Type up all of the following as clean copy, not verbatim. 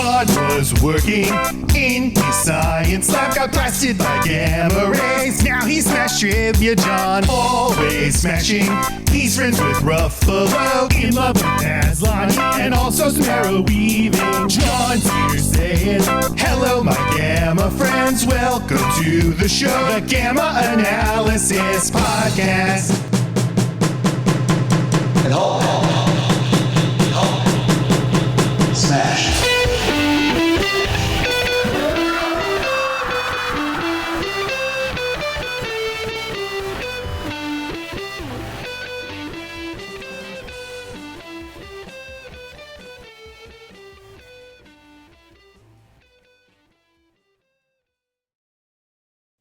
John was working in his science lab, got blasted by gamma rays. Now he's Smash Trivia John, always smashing. He's friends with Ruffalo, in love with Aslan, and also some arrow weaving. John's here saying, hello my gamma friends, welcome to the show, the Gamma Analysis Podcast. And hold. Smash.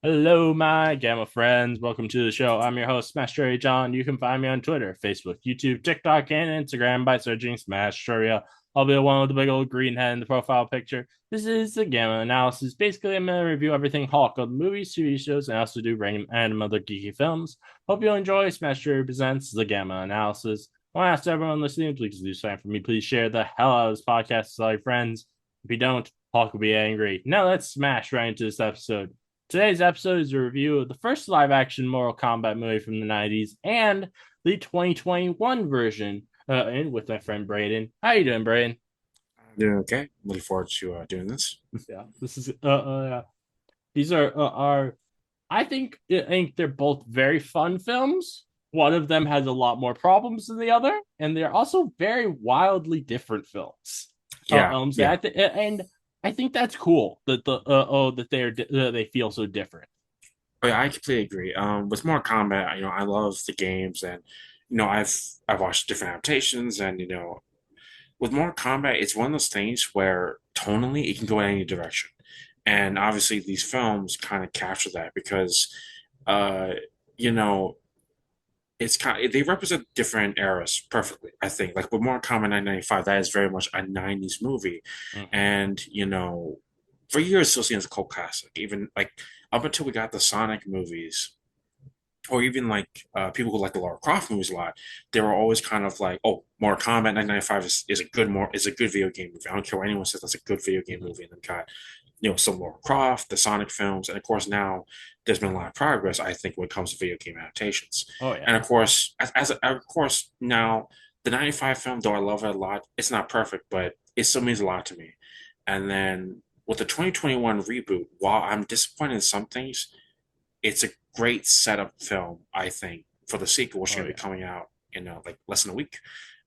Hello, my Gamma friends. Welcome to the show. I'm your host, Smash Trivia John. You can find me on Twitter, Facebook, YouTube, TikTok, and Instagram by searching Smash Trivia. I'll be the one with the big old green head in the profile picture. This is the Gamma Analysis. Basically, I'm going to review everything Hulk of movies, TV shows, and also do random and other geeky films. Hope you'll enjoy. Smash Trivia presents the Gamma Analysis. I want to ask everyone listening, please do something for me. Please share the hell out of this podcast with all your friends. If you don't, Hulk will be angry. Now let's smash right into this episode. Today's episode is a review of the first live-action Mortal Kombat movie from the 90s and the 2021 version with my friend Brayden. How you doing, Brayden? I'm doing okay. Looking forward to doing this. Yeah, this is these are I think they're both very fun films. One of them has a lot more problems than the other, and they're also very wildly different films. I think that's cool that they feel so different. Oh, yeah, I completely agree. With Mortal Kombat, I love the games, and I've watched different adaptations, and with Mortal Kombat, it's one of those things where tonally it can go in any direction, and obviously these films kind of capture that because, they represent different eras perfectly. I think, like with Mortal Kombat 1995, that is very much a '90s movie, and for years still seen as a cult classic. Even like up until we got the Sonic movies, or even like people who like the Lara Croft movies a lot, they were always kind of like, oh, Mortal Kombat 1995 is a good video game movie. I don't care what anyone says, that's a good video game movie. And then got some Lara Croft, the Sonic films, and of course now there's been a lot of progress, I think, when it comes to video game adaptations. Oh yeah. And of course, now the '95 film, though I love it a lot, it's not perfect, but it still means a lot to me. And then with the 2021 reboot, while I'm disappointed in some things, it's a great setup film, I think, for the sequel, which is going to be coming out in like less than a week.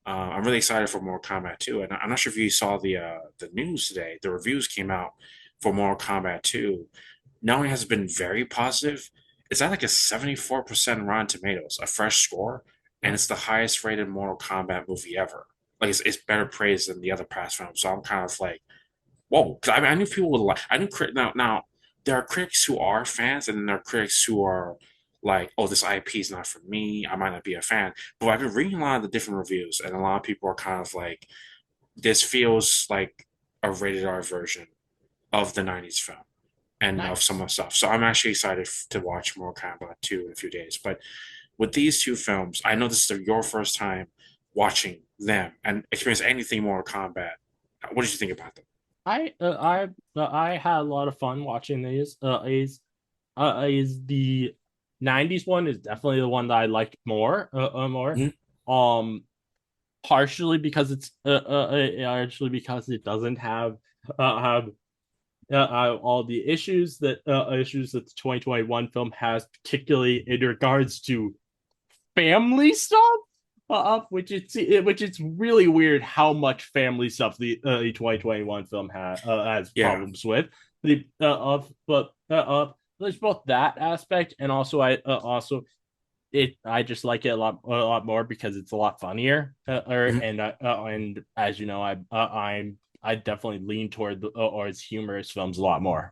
I'm really excited for Mortal Kombat 2, and I'm not sure if you saw the news today. The reviews came out for Mortal Kombat 2. Not only has it been very positive, it's at like a 74% Rotten Tomatoes, a fresh score, and it's the highest rated Mortal Kombat movie ever. Like it's better praise than the other past films. So I'm kind of like, whoa, because I knew people would like. I knew now there are critics who are fans, and then there are critics who are like, oh, this IP is not for me. I might not be a fan. But I've been reading a lot of the different reviews, and a lot of people are kind of like, this feels like a rated R version of the '90s film and of some of the stuff. So I'm actually excited to watch Mortal Kombat 2 in a few days. But with these two films, I know this is your first time watching them and experience anything Mortal Kombat. What did you think about them? I had a lot of fun watching these. Is the '90s one is definitely the one that I liked more. Partially because it doesn't have all the issues that the 2021 film has, particularly in regards to family stuff. Which it's really weird how much family stuff the 2021 film has problems with. But there's both that aspect, and also I just like it a lot more because it's a lot funnier. And as you know, I definitely lean toward its humorous films a lot more.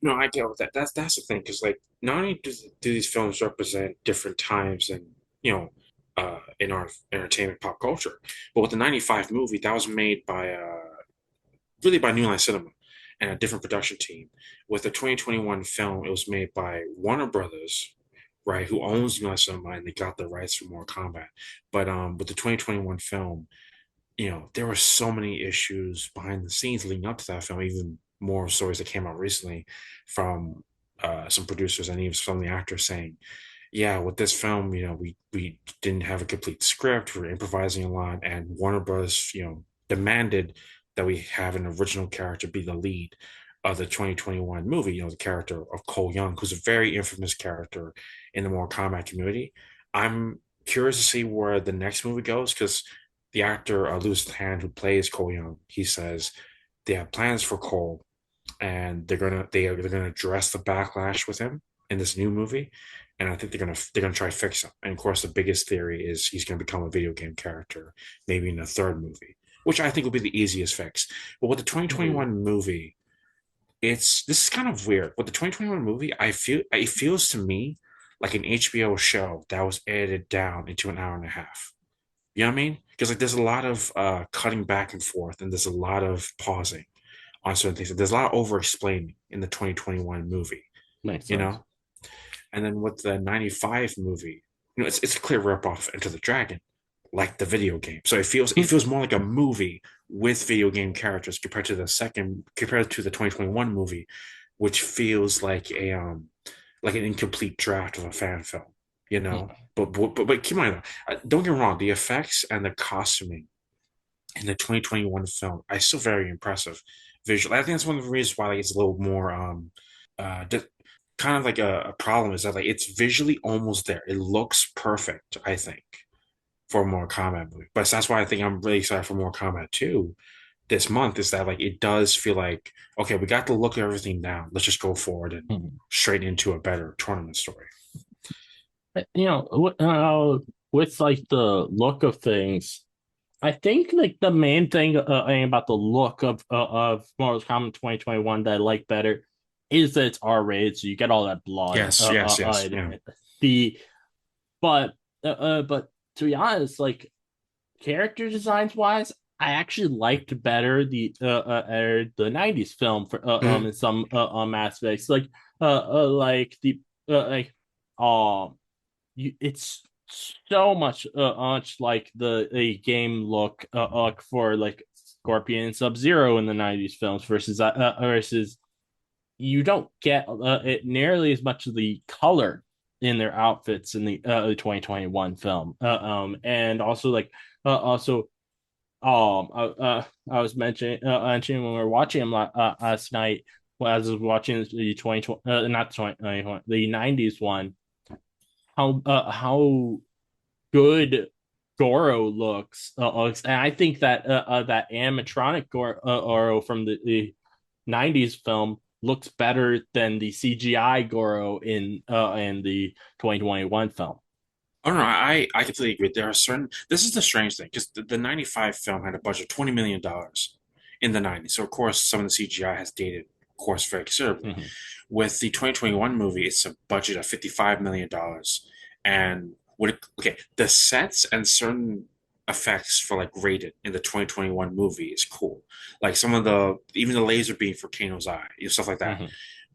No, I get with that. That's the thing, because like not only do these films represent different times and in our entertainment pop culture, but with the '95 movie, that was made by really by New Line Cinema and a different production team. With the 2021 film, it was made by Warner Brothers, right, who owns New Line Cinema, and they got the rights for Mortal Kombat. But with the 2021 film, there were so many issues behind the scenes leading up to that film, even more stories that came out recently from some producers and even some of the actors saying, yeah, with this film, we didn't have a complete script, we were improvising a lot, and Warner Bros., demanded that we have an original character be the lead of the 2021 movie, the character of Cole Young, who's a very infamous character in the Mortal Kombat community. I'm curious to see where the next movie goes because the actor Louis Hand, who plays Cole Young, he says they have plans for Cole, and they're gonna address the backlash with him in this new movie, and I think they're gonna try to fix him. And of course, the biggest theory is he's gonna become a video game character, maybe in the third movie, which I think will be the easiest fix. But with the Mhm. 2021 movie, this is kind of weird. With the 2021 movie, I feel it feels to me like an HBO show that was edited down into an hour and a half. You know what I mean? Because like there's a lot of cutting back and forth, and there's a lot of pausing on certain things. There's a lot of over explaining in the 2021 movie, Makes you sense. know? And then with the 95 movie, it's a clear ripoff of Enter the Dragon, like the video game. So it feels more like a movie with video game characters compared to the 2021 movie, which feels like an incomplete draft of a fan film, you know? But keep in mind, don't get me wrong, the effects and the costuming in the 2021 film are still very impressive visually. I think that's one of the reasons why like, it's a little more uh kind of like a problem is that like it's visually almost there. It looks perfect, I think, for a Mortal Kombat movie. But that's why I think I'm really excited for Mortal Kombat 2 this month is that like it does feel like okay, we got to look at everything down. Let's just go forward and Mhm. straight into a better tournament story. With like the look of things, I think like the main thing about the look of Mortal Kombat 2021 that I like better is that it's R-rated, so you get all that blood. Yes, yes, yes. Yeah. The but to be honest, like character designs wise, I actually liked better the '90s film for Mhm. in some aspects, like the like it's so much like the a game look for like Scorpion and Sub Zero in the '90s films versus you don't get it nearly as much of the color in their outfits in the 2021 film. And also like also I was mentioning when we were watching him last night. Well, as I was watching the 2020, not 2020, the '90s one, how good Goro looks. And I think that that animatronic Goro from the '90s film looks better than the CGI Goro in the 2021 film. Oh no, I completely agree. There are certain. This is the strange thing because the '95 film had a budget of $20 million in the '90s. So of course, some of the CGI has dated, of course, very considerably. Mhm. With the 2021 movie, it's a budget of $55 million, and okay, the sets and certain effects for like rated in the 2021 movie is cool. Like some of the even the laser beam for Kano's eye, stuff like that.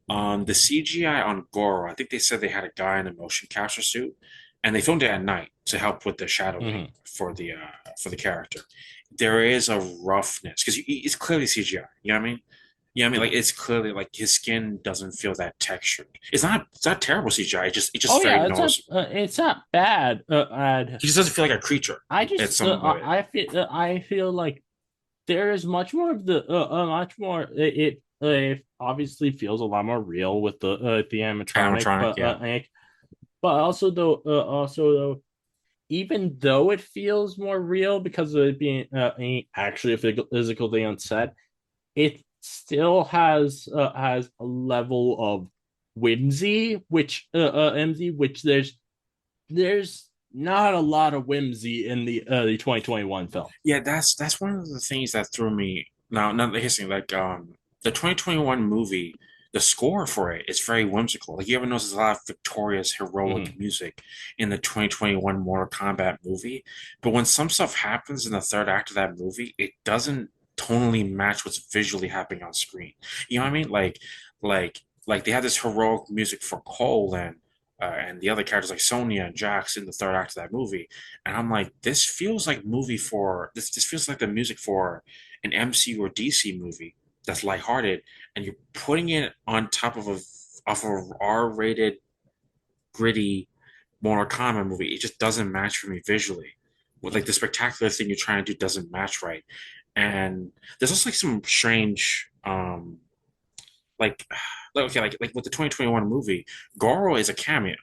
Mhm. The CGI on Goro, I think they said they had a guy in a motion capture suit, and they filmed it at night to help with the shadowing Mhm. for the character. There is a roughness because it's clearly CGI. You know what I mean? You know what I mean? Like it's clearly like his skin doesn't feel that textured. It's not terrible CGI. It's just Oh very yeah, noticeable. it's not bad. He just doesn't feel like a creature I at just some of it. I feel like there is much more of the much more it obviously feels a lot more real with the animatronic, Animatronic, yeah. but also though even though it feels more real because of it being actually a physical thing on set, it still has a level of whimsy, which there's not a lot of whimsy in the 2021 film. Yeah, that's one of the things that threw me. Now, not the hissing, like the 2021 movie, the score for it is very whimsical. Like you ever notice there's a lot of victorious, heroic Mm-hmm. music in the 2021 Mortal Kombat movie, but when some stuff happens in the third act of that movie, it doesn't tonally match what's visually happening on screen. You know what I mean? Like they had this heroic music for Cole, and and the other characters like Sonya and Jax in the third act of that movie. And I'm like, this feels like this feels like the music for an MCU or DC movie that's lighthearted, and you're putting it on top of a R-rated, gritty Mortal Kombat movie. It just doesn't match for me visually. With like the spectacular thing you're trying to do doesn't match right. And there's also like some strange like okay, like with the 2021 movie, Goro is a cameo,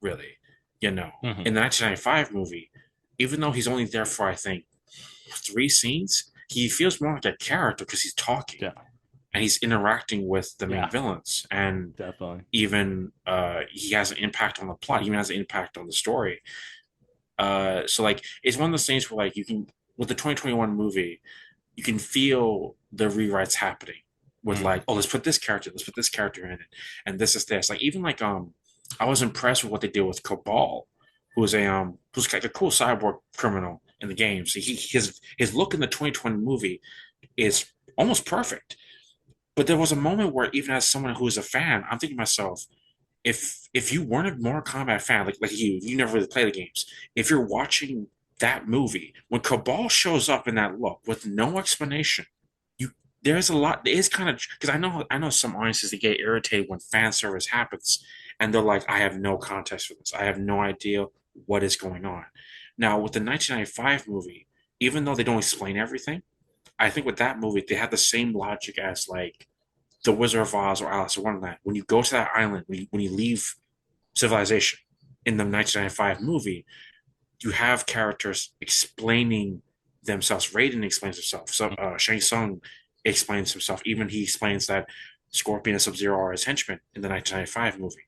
really. In Mhm. the 1995 movie, even though he's only there for I think three scenes, he feels more like a character because he's talking Yeah, and he's interacting with the main yeah, villains, and definitely. even he has an impact on the plot, even has an impact on the story. So like it's one of those things where like you can with the 2021 movie, you can feel the rewrites happening with Mm. like, oh, let's put this character in it, and this is this. Like even like I was impressed with what they did with Cabal, who's like a cool cyborg criminal in the game. So his look in the 2020 movie is almost perfect. But there was a moment where even as someone who is a fan, I'm thinking to myself, if you weren't a Mortal Kombat fan, like you never really play the games. If you're watching that movie, when Cabal shows up in that look with no explanation, you there's a lot. It is kind of because I know some audiences that get irritated when fan service happens, and they're like, I have no context for this. I have no idea what is going on. Now with the 1995 movie, even though they don't explain everything, I think with that movie they have the same logic as like the Wizard of Oz or Alice in Wonderland. When you go to that island, when you leave civilization in the 1995 movie, you have characters explaining themselves. Raiden explains himself. So Shang Tsung explains himself. Even he explains that Scorpion and Sub Zero are his henchmen in the 1995 movie.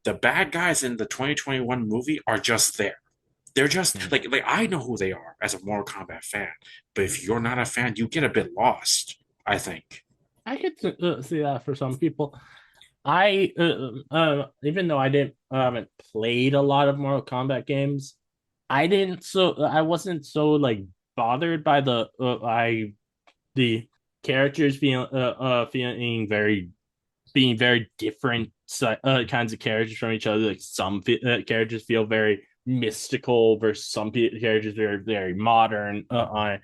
The bad guys in the 2021 movie are just there. They're just Mm. like I know who they are as a Mortal Kombat fan, but if you're not a fan, you get a bit lost. I think. I could see that for some people. I even though I didn't haven't played a lot of Mortal Kombat games, I wasn't so like bothered by the characters feeling very being very different kinds of characters from each other. Like some characters feel very mystical versus some characters are very modern. I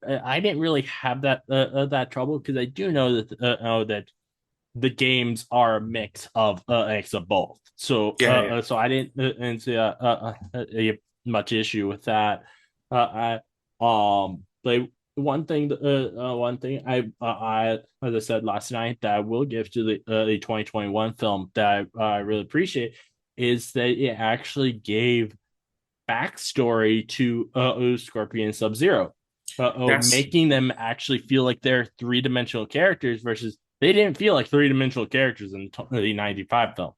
didn't really have that trouble because I do know that the games are a mix of both. Yeah, yeah. So I didn't see much issue with that. But one thing I as I said last night that I will give to the 2021 film that I really appreciate is that it actually gave backstory to Scorpion Sub Zero, That's making them actually feel like they're three-dimensional characters versus they didn't feel like three-dimensional characters in the 95 film.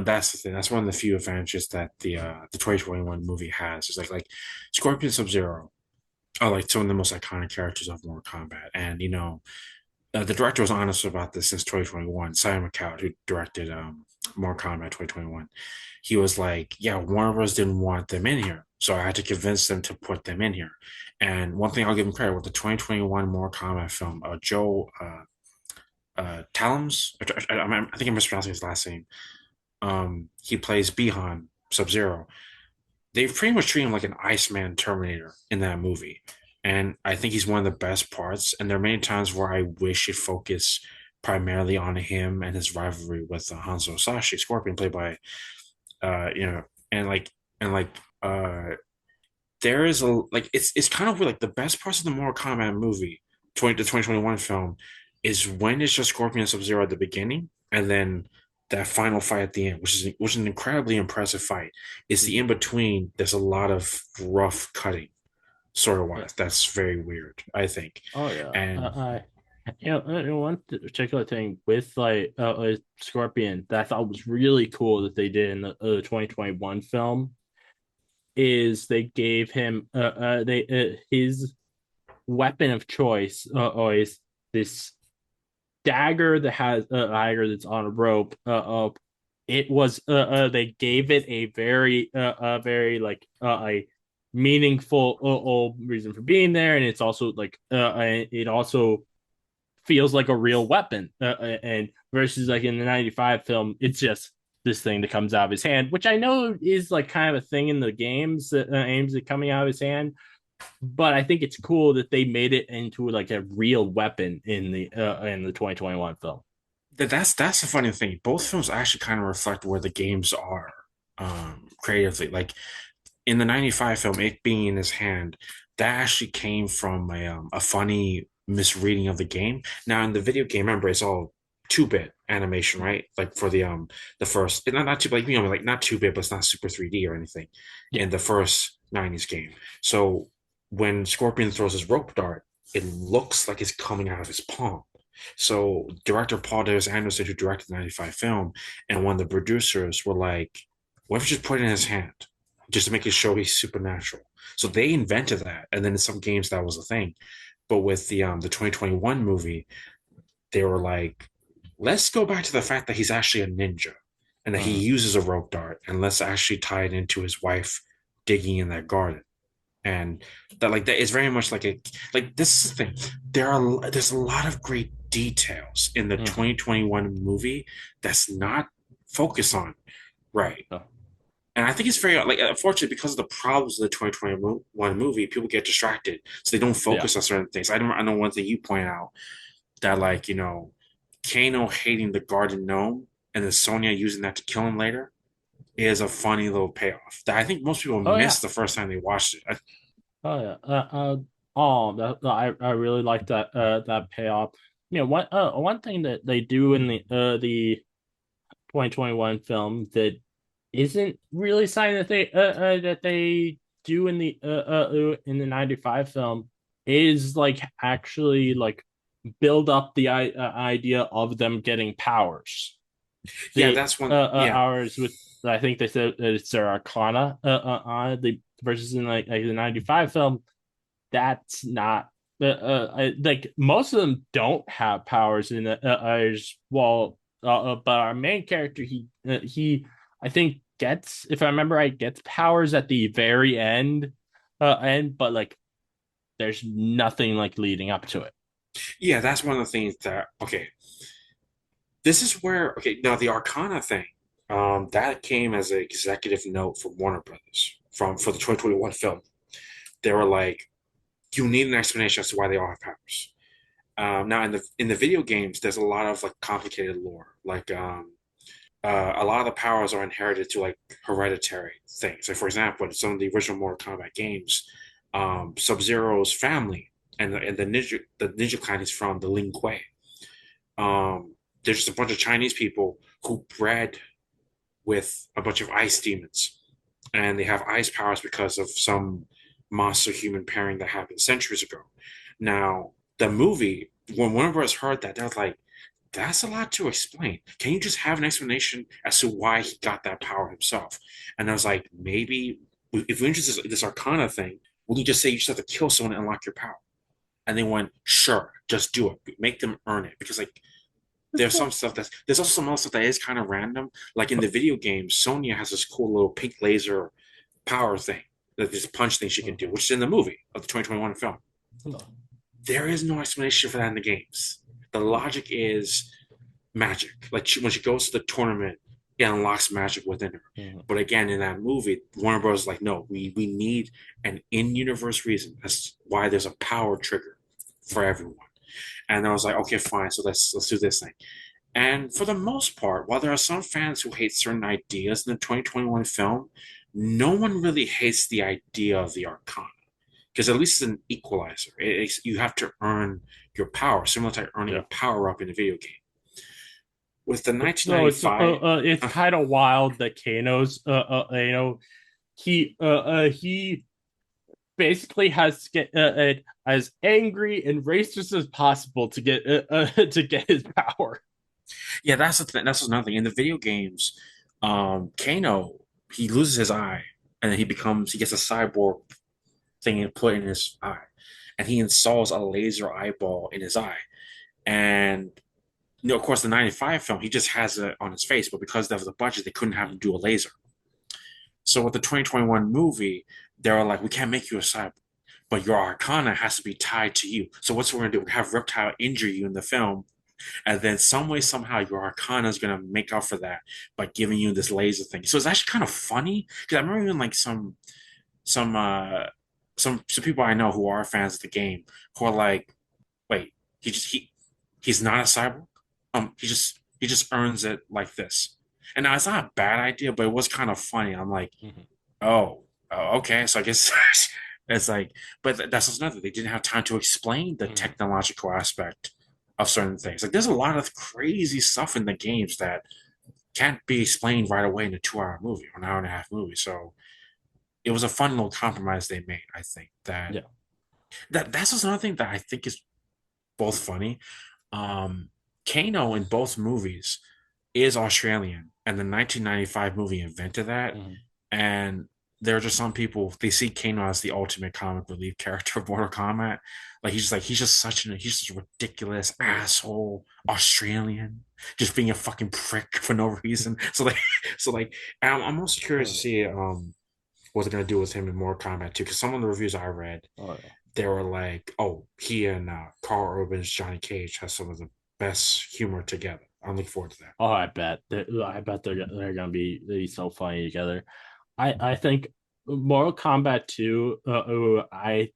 that's the thing. That's one of the few advantages that the 2021 movie has. Is like Scorpion Sub Zero are like some of the most iconic characters of Mortal Kombat, and the director was honest about this since 2021. Simon McCow, who directed Mortal Kombat 2021, he was like, "Yeah, Warner Bros. Didn't want them in here, so I had to convince them to put them in here." And one thing I'll give him credit with the 2021 Mortal Kombat film, Joe Talams, I think I'm mispronouncing his last name. He plays Bihan Sub Zero. They've pretty much treated him like an Iceman Terminator in that movie. And I think he's one of the best parts. And there are many times where I wish it focused primarily on him and his rivalry with Hanzo Sashi, Scorpion, played by, uh, you know, and like, and like, there is it's kind of weird. Like the best parts of the Mortal Kombat movie, the 2021 film, is when it's just Scorpion and Sub Zero at the beginning, and then that final fight at the end, which is an incredibly impressive fight. It's the in between. There's a lot of rough cutting, sort of Yeah. wise. That's very weird, I think. Oh yeah. And One particular thing with Scorpion that I thought was really cool that they did in the 2021 film is they gave him they his weapon of choice always this dagger that has a dagger that's on a rope. It was they gave it a very like a meaningful reason for being there, and it's also like it also feels like a real weapon. And versus like in the 95 film, it's just this thing that comes out of his hand, which I know is like kind of a thing in the games that aims at coming out of his hand. But I think it's cool that they made it into like a real weapon in the 2021 film. That's the funny thing. Both films actually kind of reflect where the games are creatively. Like in the '95 film, it being in his hand, that actually came from a funny misreading of the game. Now in the video game, remember it's all 2-bit animation, right? Like for the first, not too like like not 2-bit, but it's not super 3D or anything Yeah. in the first '90s game. So when Scorpion throws his rope dart, it looks like it's coming out of his palm. So director Paul Davis Anderson, who directed the '95 film, and one of the producers were like, "What if you just put it in his hand, just to make it show he's supernatural?" So they invented that, and then in some games that was a thing. But with the 2021 movie, they were like, "Let's go back to the fact that he's actually a ninja, and that he uses a rope dart, and let's actually tie it into his wife digging in that garden." And that like that is very much like a like this is the thing. There's a lot of great details in the 2021 movie that's not focused on right. And I think it's very like unfortunately because of the problems of the 2021 movie, people get distracted, so they don't focus on certain things. I know one thing you point out that like Kano hating the garden gnome and then Sonya using that to kill him later is a funny little payoff that I think most people Oh yeah. missed the first time they watched it. Oh yeah. I really like that payoff. One thing that they do in the 2021 film that isn't really something that they do in the 95 film is like actually like build up the idea of them getting powers. Yeah, The that's one. Yeah, hours with I think they said it's their Arcana on the versus in like the 95 film that's not like most of them don't have powers in the as well but our main character he I think gets if I remember right gets powers at the very end but like there's nothing like leading up to it. yeah, that's one of the things that. Okay, this is where. Okay, now the Arcana thing, that came as an executive note from Warner Brothers from for the 2021 film. They were like, you need an explanation as to why they all have powers. Now in the video games, there's a lot of like complicated lore. Like a lot of the powers are inherited to like hereditary things. Like for example, in some of the original Mortal Kombat games, Sub Zero's family and the ninja clan is from the Lin Kuei. There's just a bunch of Chinese people who bred with a bunch of ice demons, and they have ice powers because of some monster human pairing that happened centuries ago. Now, the movie, when Warner Bros. Heard that, they was like, that's a lot to explain. Can you just have an explanation as to why he got that power himself? And I was like, maybe if we introduce this Arcana thing, we can just say you just have to kill someone to unlock your power. And they went, sure, just do it. Make them earn it. Because like there's also some other stuff that is kind of random. Like in the video game, Sonya has this cool little pink laser power thing, that this punch thing she can do, which is in the movie of the 2021 film. There is no explanation for that in the games. The logic is magic. Like when she goes to the tournament, it unlocks magic within her. Mm-hmm. But again, in that movie, Warner Bros. Is like, no, we need an in-universe reason as why there's a power trigger for everyone. And I was like, okay, fine. So let's do this thing. And for the most part, while there are some fans who hate certain ideas in the 2021 film, no one really hates the idea of the Arcana because at least it's an equalizer. You have to earn your power, similar to earning a power up in a video game. With the 1995, it's kind of wild that Kano's he basically has to get as angry and racist as possible to get his power. Yeah, that's the thing. That's another thing. In the video games, Kano he loses his eye and then he gets a cyborg thing put in his eye, and he installs a laser eyeball in his eye. And of course, the '95 film he just has it on his face, but because of the budget, they couldn't have him do a laser. So with the 2021 movie, they were like, we can't make you a cyborg, but your Arcana has to be tied to you. So what's we're gonna do? We have Reptile injure you in the film, and then some way somehow your Arcana is gonna make up for that by giving you this laser thing. So it's actually kind of funny because I remember even like some uh some people I know who are fans of the game who are like, wait, he's not a cyborg. He just earns it like this. And now it's not a bad idea, but it was kind of funny. I'm like, Mhm. oh, okay. So I guess it's like, but that's just another. They didn't have time to explain the Mhm. technological aspect of certain things. Like, there's a lot of crazy stuff in the games that can't be explained right away in a 2 hour movie or an hour and a half movie. So it was a fun little compromise they made. I think Yeah. that's just another thing that I think is both funny. Um, Kano in both movies is Australian, and the 1995 movie invented that. Mhm. And there are just some people they see Kano as the ultimate comic relief character of Mortal Kombat. He's just such a ridiculous asshole Australian, just being a fucking prick for no reason. So like I'm also curious to Mhm. see what they're gonna do with him in Mortal Kombat too. Because some of the reviews I read, Oh yeah. they were like, "Oh, he and Carl Urban's Johnny Cage has some of the best humor together." I'm looking forward to that. Oh, I bet they're gonna be so funny together. I think Mortal Kombat 2. I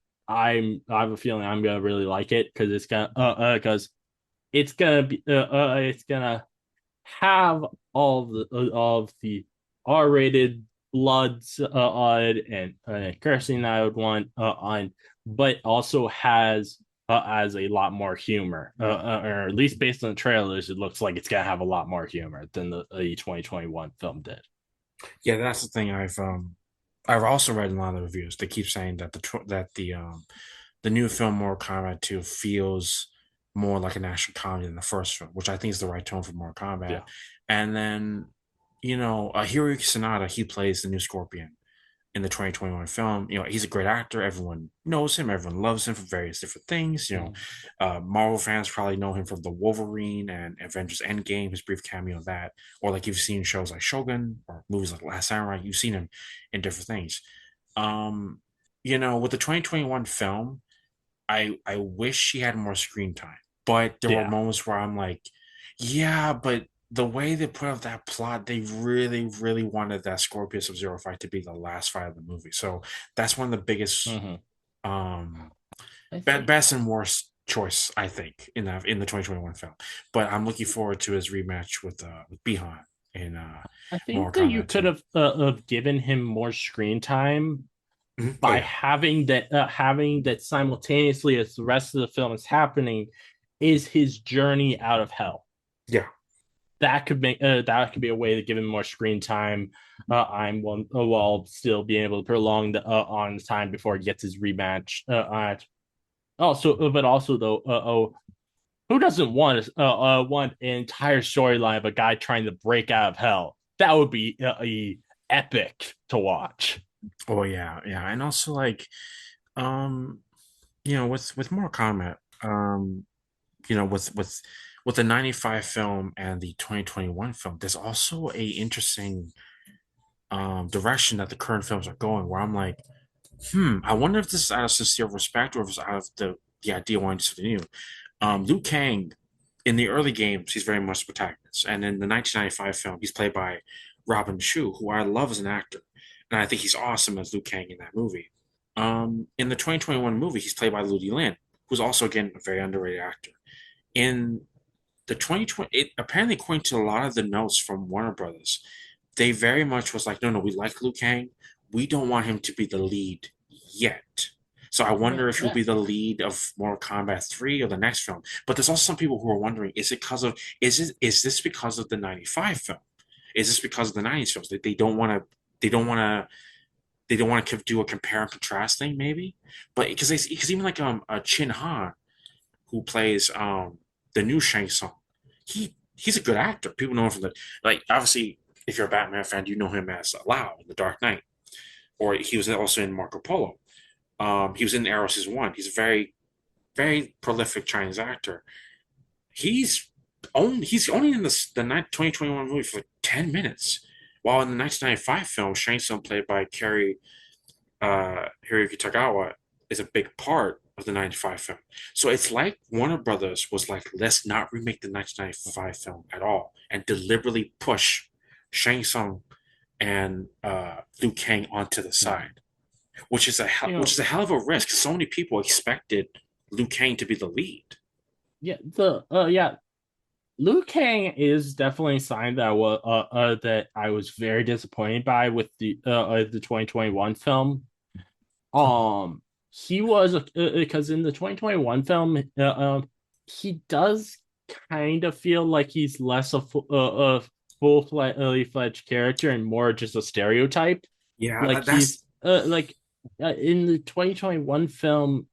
have a feeling I'm gonna really like it because it's gonna have of the R-rated bloods and cursing I would want on, but also has a lot more humor, or at least based on the trailers, it looks like it's gonna have a lot more humor than the 2021 film did. Yeah, that's the thing. I've also read in a lot of reviews. They keep saying that the new film Mortal Kombat 2 feels more like an action comedy than the first film, which I think is the right tone for Mortal Kombat. Yeah. And then, Hiroyuki Sanada, he plays the new Scorpion in the 2021 film. He's a great actor. Everyone knows him. Everyone loves him for various different things. Mhm. Marvel fans probably know him from the Wolverine and Avengers Endgame, his brief cameo in that. Or like you've seen shows like Shogun or movies like Last Samurai, you've seen him in different things. Um, with the 2021 film, I wish he had more screen time. But there were Yeah. moments where I'm like, yeah, but the way they put up that plot, they really, really wanted that Scorpion Sub-Zero fight to be the last fight of the movie. So that's one of the biggest Mhm. um I think best and worst choice, I think, in the 2021 film. But I'm looking forward to his rematch with Bihan in I think that Mortal you Kombat could 2. have given him more screen time Oh by yeah. having that simultaneously as the rest of the film is happening is his journey out of hell. Yeah. That could be a way to give him more screen time. I'm one while still being able to prolong on the time before he gets his rematch. But also though, who doesn't want an entire storyline of a guy trying to break out of hell? That would be epic to watch. Oh yeah, yeah. And also like um with Mortal Kombat, with the 95 film and the 2021 film, there's also a interesting direction that the current films are going where I'm like, I wonder if this is out of sincere respect or if it's out of the idea of wanting something new. Liu Kang in the early games, he's very much the protagonist. And in the 1995 film, he's played by Robin Shu, who I love as an actor. And I think he's awesome as Liu Kang in that movie. In the 2021 movie, he's played by Ludi Lin, who's also, again, a very underrated actor. In the 2020, apparently, according to a lot of the notes from Warner Brothers, they very much was like, no, no, we like Liu Kang. We don't want him to be the lead yet. So I wonder if he'll Yeah. be the lead of Mortal Kombat 3 or the next film. But there's also some people who are wondering, is this because of the 95 film? Is this because of the 90s films? That they don't want to they don't want to do a compare and contrast thing, maybe? But because even like Chin Han, who plays the new Shang Tsung, he's a good actor. People know him from the like obviously if you're a Batman fan, you know him as Lau in The Dark Knight, or he was also in Marco Polo. He was in Arrow season one. He's a very, very prolific Chinese actor. He's only in the 2021 movie for like 10 minutes, while in the 1995 film, Shang Tsung, played by Hiroyuki Tagawa, is a big part of the 95 film. So it's like Warner Brothers was like, let's not remake the 1995 film at all and deliberately push Shang Tsung and Liu Kang onto the Yeah. side, which is You which know, is a hell of a risk. So many people expected Liu Kang to be the lead. yeah, Liu Kang is definitely a sign that I was very disappointed by with the 2021 film. Um, he was because in the 2021 film, he does kind of feel like he's less a full-fledged character and more just a stereotype. Yeah, Like he's that's in the 2021 film,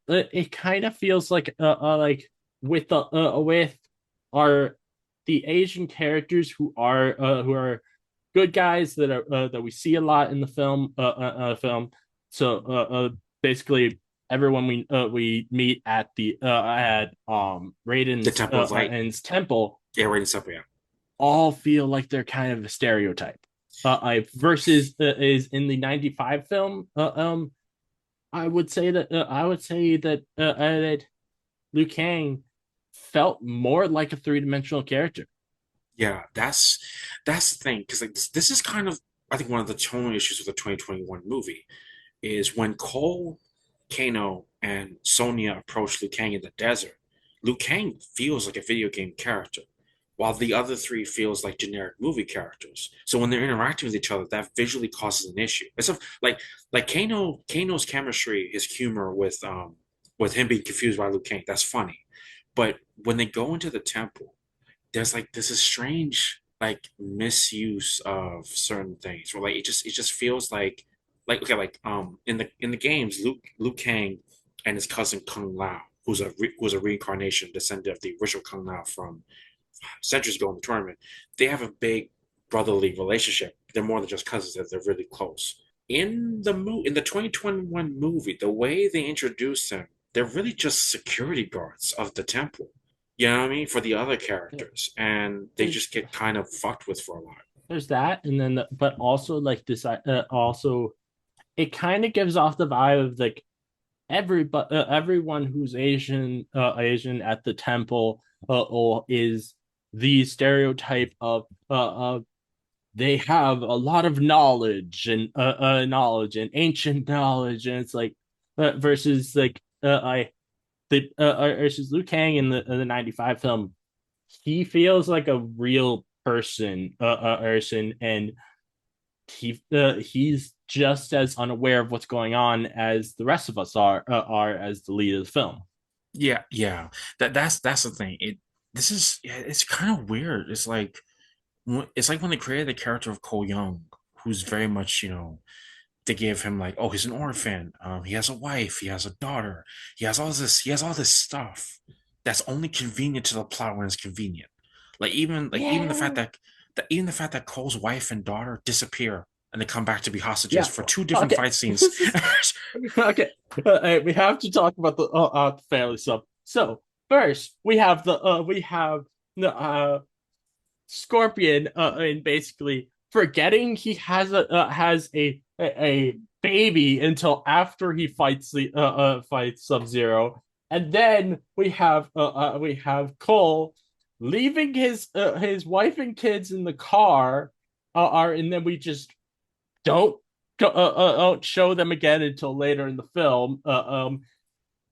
it kind of feels like with our the Asian characters who are good guys that we see a lot in the film. So basically everyone we meet at the at the Raiden's Temple of Light. and temple Yeah, right. It's up. Yeah, all feel like they're kind of a stereotype. Versus is in the 95 film. I would say that Liu Kang felt more like a three-dimensional character. yeah. That's the thing because like this is kind of I think one of the tone issues of the 2021 movie is when Cole, Kano, and Sonya approach Liu Kang in the desert. Liu Kang feels like a video game character, while the other three feels like generic movie characters. So when they're interacting with each other, that visually causes an issue. It's like Kano's chemistry, his humor with him being confused by Liu Kang, that's funny. But when they go into the temple, there's a strange like misuse of certain things where like it just feels like okay like in the games Luke Kang and his cousin Kung Lao who's a reincarnation descendant of the original Kung Lao from centuries ago in the tournament. They have a big brotherly relationship. They're more than just cousins. They're really close. In the 2021 movie, the way they introduce them, they're really just security guards of the temple. You know what I mean? For the other characters, and they There's just get kind of fucked with for a lot. there's that, and then but also like this also it kind of gives off the vibe of like everyone who's Asian at the temple is the stereotype of they have a lot of knowledge and ancient knowledge, and it's like versus like I the versus Liu Kang in the 95 film. He feels like a real person, and he's just as unaware of what's going on as the rest of us are as the lead of the film. Yeah, yeah. That's the thing. It's kind of weird. It's like when they created the character of Cole Young, who's very much they gave him like, oh, he's an orphan. He has a wife. He has a daughter. He has all this. He has all this stuff that's only convenient to the plot when it's convenient. Even the fact Yeah, that Cole's wife and daughter disappear and they come back to be hostages yeah. for two different Okay, fight scenes. this is okay. We have to talk about the family stuff. So first, we have the Scorpion, and basically forgetting he has a baby until after he fights Sub Zero, and then we have Cole leaving his wife and kids in the car, and then we just don't don't show them again until later in the film,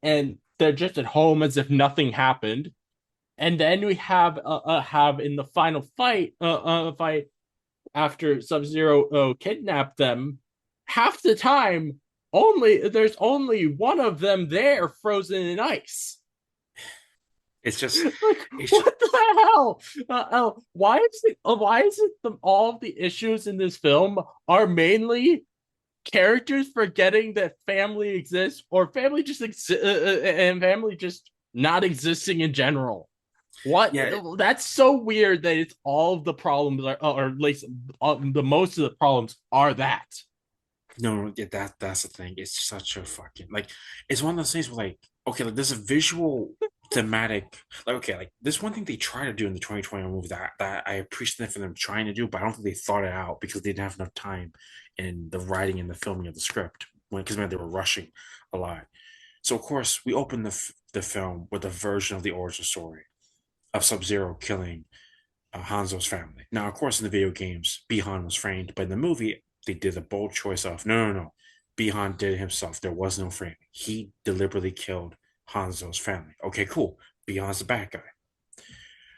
and they're just at home as if nothing happened. And then we have in the final fight after Sub Zero kidnapped them. Half the time, there's only one of them there, frozen in ice. It's just Like it's what the hell? Why is it all of the issues in this film are mainly characters forgetting that family exists or and family just not existing in general? What? yeah. That's so weird that it's all of the problems are, or at least the most of the problems are that. No, yeah, that's the thing. It's such a fucking like it's one of those things where like okay, like there's a visual thematic like okay, like this one thing they try to do in the 2021 movie that I appreciate for them trying to do, but I don't think they thought it out because they didn't have enough time in the writing and the filming of the script when because man they were rushing a lot. So of course we open the film with a version of the origin story of Sub-Zero killing Hanzo's family. Now, of course, in the video games, Bihan was framed, but in the movie, they did a bold choice of no. Bihan did it himself. There was no framing. He deliberately killed Hanzo's family. Okay, cool. Bihan's the bad guy.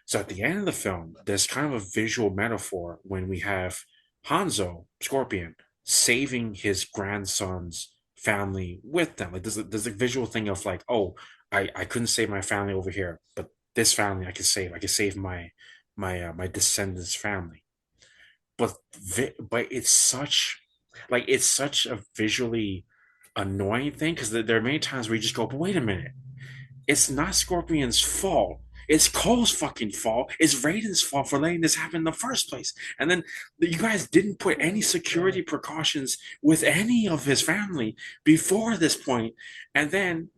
So at the end of the film, there's kind of a visual metaphor when we have Hanzo, Scorpion, saving his grandson's family with them. Like there's a visual thing of like, oh, I couldn't save my family over here, but this family I can save. I can save my descendants' family. But it's such a visually annoying thing because there are many times where you just go, but wait a minute, it's not Scorpion's fault. It's Cole's fucking fault. It's Raiden's fault for letting this happen in the first place. And then you guys didn't put any security precautions with any of his family before this point. And then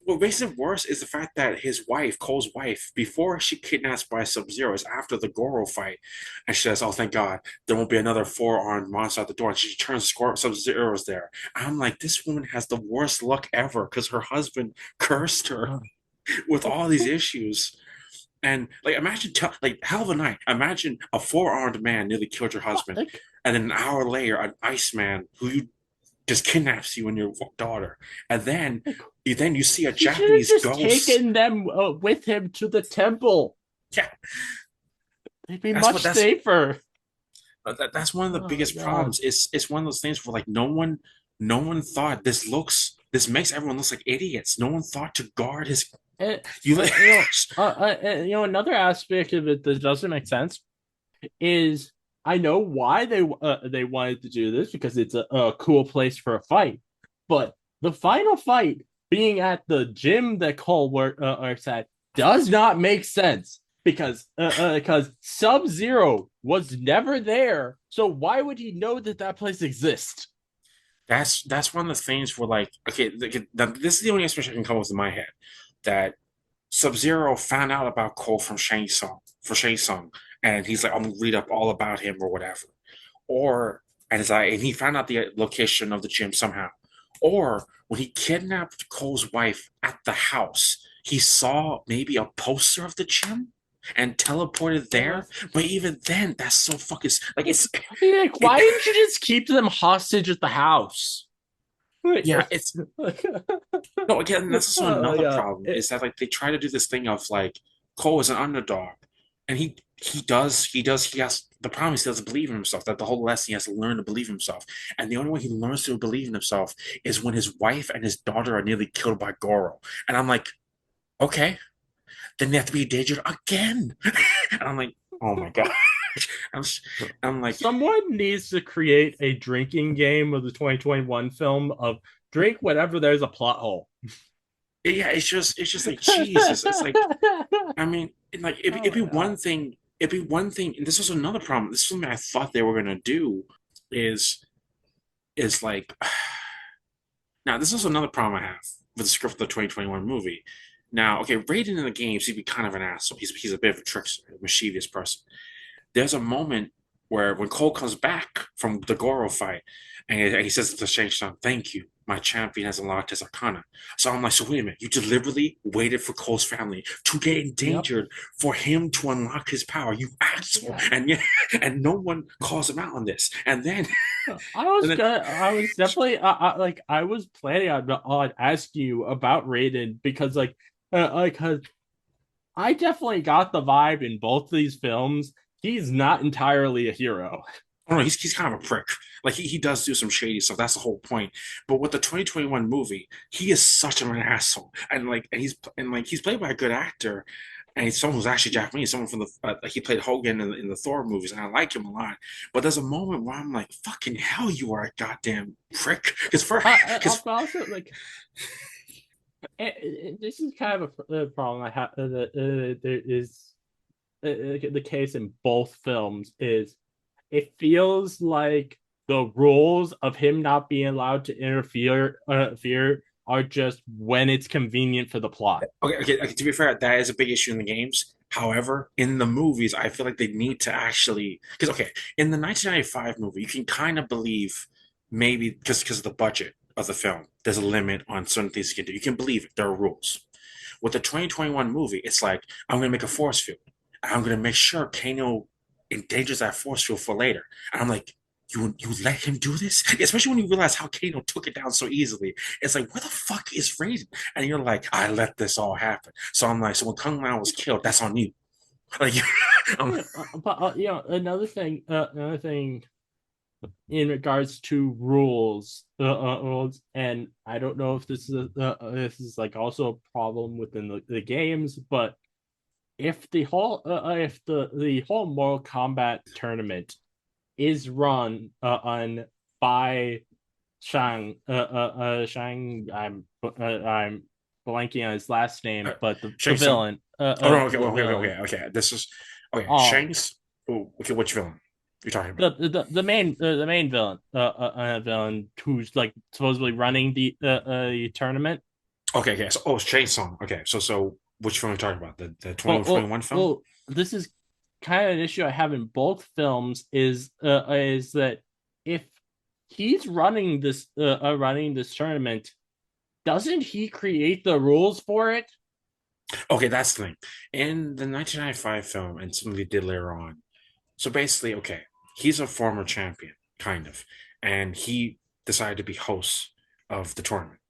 what makes it worse is the fact that his wife, Cole's wife, before she kidnaps by Sub-Zero, is after the Goro fight. And she says, oh, thank God, there won't be another four-armed monster at the door. And she turns Sub-Zero's there. And I'm like, this woman has the worst luck ever because her husband cursed her with all these issues. And like, imagine, like, hell of a night. Imagine a four-armed man nearly killed your husband, and then an hour later, an Iceman who you just kidnaps you and your daughter, and then you see a Japanese just ghost. Taken them with him to the temple. Yeah, they'd be much safer. That's one of the biggest problems. It's one of those things where like no one thought this makes everyone look like idiots. No one thought to guard his. Another aspect of it that doesn't make sense is I know why they wanted to do this because it's a cool place for a fight, but the final fight being at the gym that Cole works at does not make sense because Sub-Zero was never there, so why would he know that place exists? That's one of the things where like okay, this is the only explanation I can come up with in my head that Sub-Zero found out about Cole from Shang Tsung, and he's like, I'm gonna read up all about him or whatever. And he found out the location of the gym somehow. Or when he kidnapped Cole's wife at the house, he saw maybe a poster of the gym and teleported there. But even then, that's so fucking like it's like, why didn't you just keep them hostage at the house? Yeah, it's no. Again, that's also another problem is that like they try to do this thing of like Cole is an underdog, and he has the problem is he doesn't believe in himself. That the whole lesson he has to learn to believe in himself, and the only way he learns to believe in himself is when his wife and his daughter are nearly killed by Goro. And I'm like, okay, then they have to be endangered again. And I'm like, oh my god. I'm like, someone needs to create a drinking game of the 2021 film of drink whenever there's a plot hole. Yeah, it's just like Jesus. It's like, I mean, like it'd be one thing. It'd be one thing. And this was another problem. This is something I thought they were gonna do. Is like, now this is another problem I have with the script of the 2021 movie. Now, okay, Brayden in the games, he'd be kind of an asshole. He's a bit of a trickster, a mischievous person. There's a moment where when Cole comes back from the Goro fight and he says to Shang Tsung, thank you, my champion has unlocked his arcana. So I'm like, so wait a minute, you deliberately waited for Cole's family to get endangered for him to unlock his power, you asshole. Yeah. And no one calls him out on this. And then I was definitely I was planning on asking you about Raiden because I definitely got the vibe in both these films he's not entirely a hero. Oh, no, he's kind of a prick. Like he does do some shady stuff. That's the whole point. But with the 2021 movie, he is such an asshole, and he's played by a good actor, and he's someone who's actually Japanese. Someone from the he played Hogan in the Thor movies, and I like him a lot. But there's a moment where I'm like, fucking hell, you are a goddamn prick. Because also like. This is kind of a problem I have. There is. The case in both films is it feels like the rules of him not being allowed to interfere are just when it's convenient for the plot. Okay. To be fair, that is a big issue in the games. However, in the movies, I feel like they need to actually because in the 1995 movie, you can kind of believe maybe because of the budget of the film, there's a limit on certain things you can do. You can believe it. There are rules. With the 2021 movie, it's like, I'm going to make a force field. I'm going to make sure Kano endangers that force field for later. And I'm like, you let him do this? Especially when you realize how Kano took it down so easily. It's like, where the fuck is Brayden? And you're like, I let this all happen. So I'm like, so when Kung Lao was killed, that's on you. Like, But another thing in regards to rules, and I don't know if this is like also a problem within the games, but if the whole Mortal Kombat tournament is run on by Shang, I'm blanking on his last name, but the villain. Oh no, okay. This is okay. Shang's. Oh, okay. Which villain you're talking about? The main villain, villain who's like supposedly running the tournament. Okay. So, oh, Shang Tsung. Okay, so which film are you talking about? The 2021 film? Well, this is kind of an issue I have in both films is that if he's running this tournament, doesn't he create the rules for it? Okay, that's the thing. In the 1995 film, and something they did later on. So basically, okay, he's a former champion, kind of, and he decided to be host of the tournament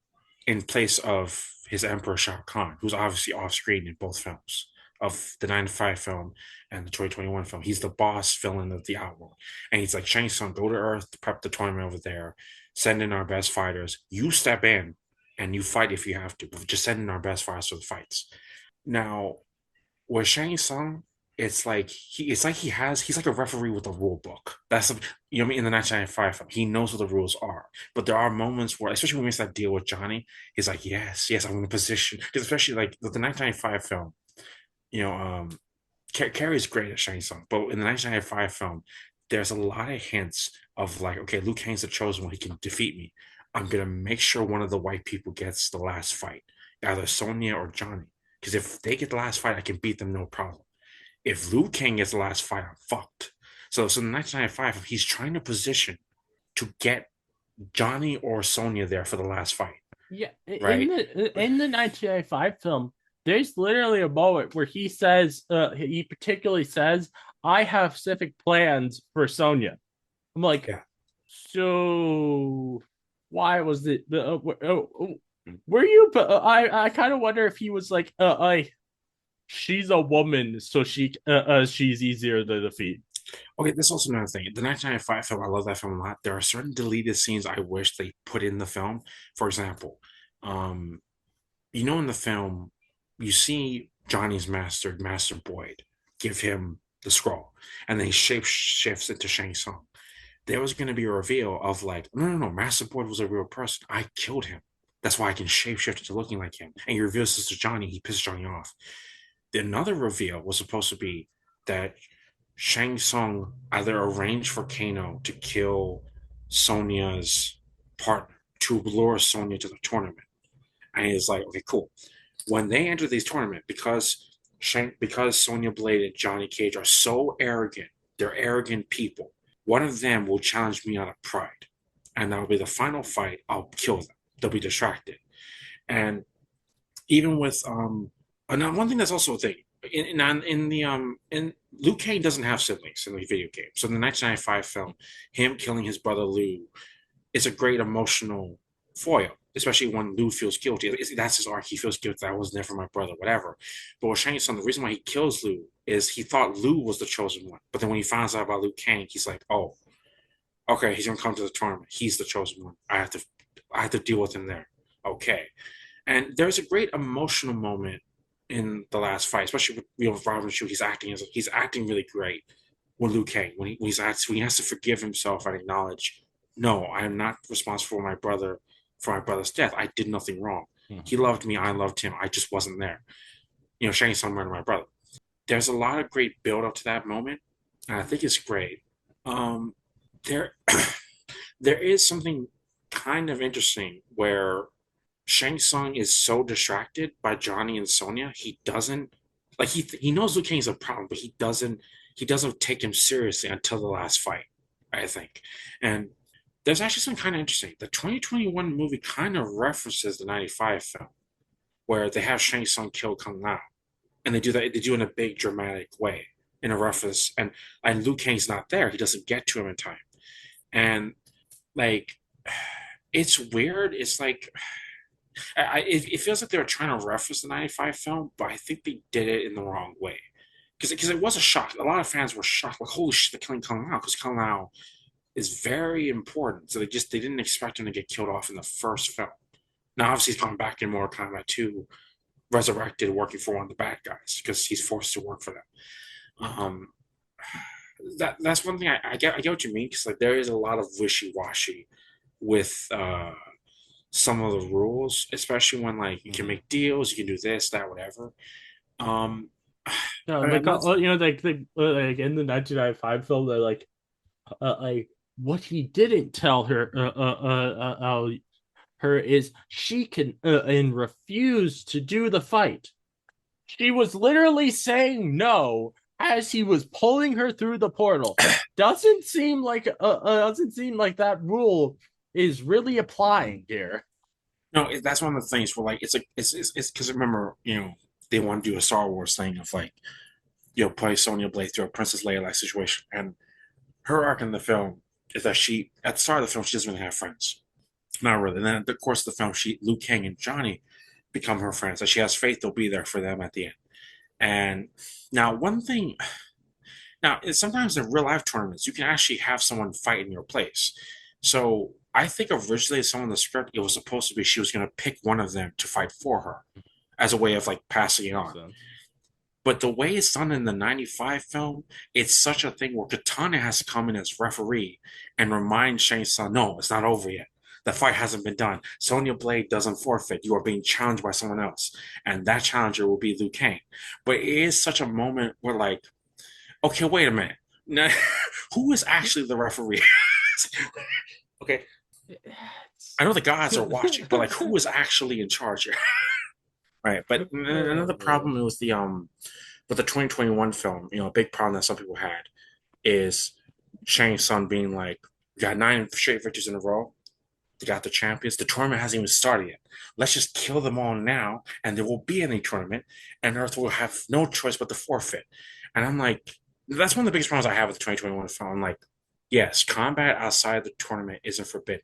in place of his Emperor Shao Kahn, who's obviously off screen in both films of the 95 film and the 2021 film. He's the boss villain of the Outworld. And he's like, Shang Tsung, go to Earth, prep the tournament over there, send in our best fighters. You step in and you fight if you have to, but just send in our best fighters for the fights. Now, with Shang Tsung, it's like he's like a referee with a rule book. That's you know what I mean in the 1995 film. He knows what the rules are, but there are moments where, especially when he makes that deal with Johnny, he's like, yes, I'm in a position. Because especially like the 1995 film, you know, Carrie's great at Shang Tsung, but in the 1995 film, there's a lot of hints of like, okay, Liu Kang's the chosen one. He can defeat me. I'm gonna make sure one of the white people gets the last fight, either Sonya or Johnny. Because if they get the last fight, I can beat them no problem. If Liu Kang gets the last fight, I'm fucked. So in 1995, he's trying to position to get Johnny or Sonya there for the last fight. Yeah, right. In the 1995 film, there's literally a moment where he says, he particularly says, "I have specific plans for Sonya." I'm like, yeah. So why was it the? Were you? I kind of wonder if he was like, she's a woman, so she's easier to defeat. Okay, this is also another thing. The 1995 film, I love that film a lot. There are certain deleted scenes I wish they put in the film. For example, you know, in the film, you see Johnny's master Boyd, give him the scroll, and then he shapeshifts into Shang Tsung. There was going to be a reveal of like, no, Master Boyd was a real person. I killed him. That's why I can shapeshift into looking like him. And he reveals this to Johnny. He pisses Johnny off. Another reveal was supposed to be that Shang Tsung either arranged for Kano to kill Sonya's partner to lure Sonya to the tournament. And he's like, okay, cool. When they enter these tournament, because Sonya Blade and Johnny Cage are so arrogant, they're arrogant people. One of them will challenge me out of pride. And that'll be the final fight. I'll kill them. They'll be distracted. And even with now, one thing that's also a thing in Liu Kang doesn't have siblings in the video game. So in the 1995 film, him killing his brother Liu is a great emotional foil, especially when Liu feels guilty. That's his arc. He feels guilty. That was never my brother, whatever. But with Shang Tsung, the reason why he kills Liu is he thought Liu was the chosen one. But then when he finds out about Liu Kang, he's like, oh, okay, he's gonna come to the tournament. He's the chosen one. I have to deal with him there. Okay. And there's a great emotional moment in the last fight, especially with Robin Shu. He's acting really great with Liu Kang when he has to forgive himself and acknowledge, no, I am not responsible for my brother's death. I did nothing wrong. Mm-hmm. He loved me. I loved him. I just wasn't there. You know, Shang Tsung murdered my brother. There's a lot of great build up to that moment, and I think it's great. There is something kind of interesting where Shang Tsung is so distracted by Johnny and Sonya, he doesn't like he knows Liu Kang is a problem, but he doesn't take him seriously until the last fight, I think. And there's actually something kind of interesting. The 2021 movie kind of references the 95 film where they have Shang Tsung kill Kung Lao, and they do that. They do it in a big dramatic way in a reference, and Liu Kang's not there. He doesn't get to him in time, and like it's weird. It's like it feels like they were trying to reference the 95 film, but I think they did it in the wrong way. Because it was a shock. A lot of fans were shocked, like, holy shit, they're killing Kung Lao, because Kung Lao is very important. So they didn't expect him to get killed off in the first film. Now, obviously, he's coming back in Mortal Kombat 2, resurrected, working for one of the bad guys, because he's forced to work for them. Um, that's one thing I get what you mean, because like there is a lot of wishy washy with some of the rules, especially when like you can make deals, you can do this, that, whatever. Um, No, I mean, like like in the 1995 film, they're like what he didn't tell her is she can and refuse to do the fight. She was literally saying no as he was pulling her through the portal. Doesn't seem like that rule is really applying here. no, that's one of the things where like it's because remember, they want to do a Star Wars thing of like play Sonya Blade through a Princess Leia like situation, and her arc in the film is that she at the start of the film she doesn't really have friends, not really. And then at the course of the film, Liu Kang and Johnny become her friends, and she has faith they'll be there for them at the end. And now one thing, now is sometimes in real life tournaments you can actually have someone fight in your place. So I think originally some of the script it was supposed to be she was going to pick one of them to fight for her as a way of like passing it on. But the way it's done in the 95 film, it's such a thing where Katana has to come in as referee and remind Shang Tsung, no, it's not over yet. The fight hasn't been done. Sonya Blade doesn't forfeit. You are being challenged by someone else. And that challenger will be Liu Kang. But it is such a moment where, like, okay, wait a minute. Now, who is actually the referee? Okay. I know the gods are watching, but like, who is actually in charge here? Right. But another problem with the 2021 film, a big problem that some people had is Shang Tsung being like, we got 9 straight victories in a row. They got the champions. The tournament hasn't even started yet. Let's just kill them all now, and there will be any tournament, and Earth will have no choice but to forfeit. And I'm like, that's one of the biggest problems I have with the 2021 film. I'm like, yes, combat outside the tournament isn't forbidden.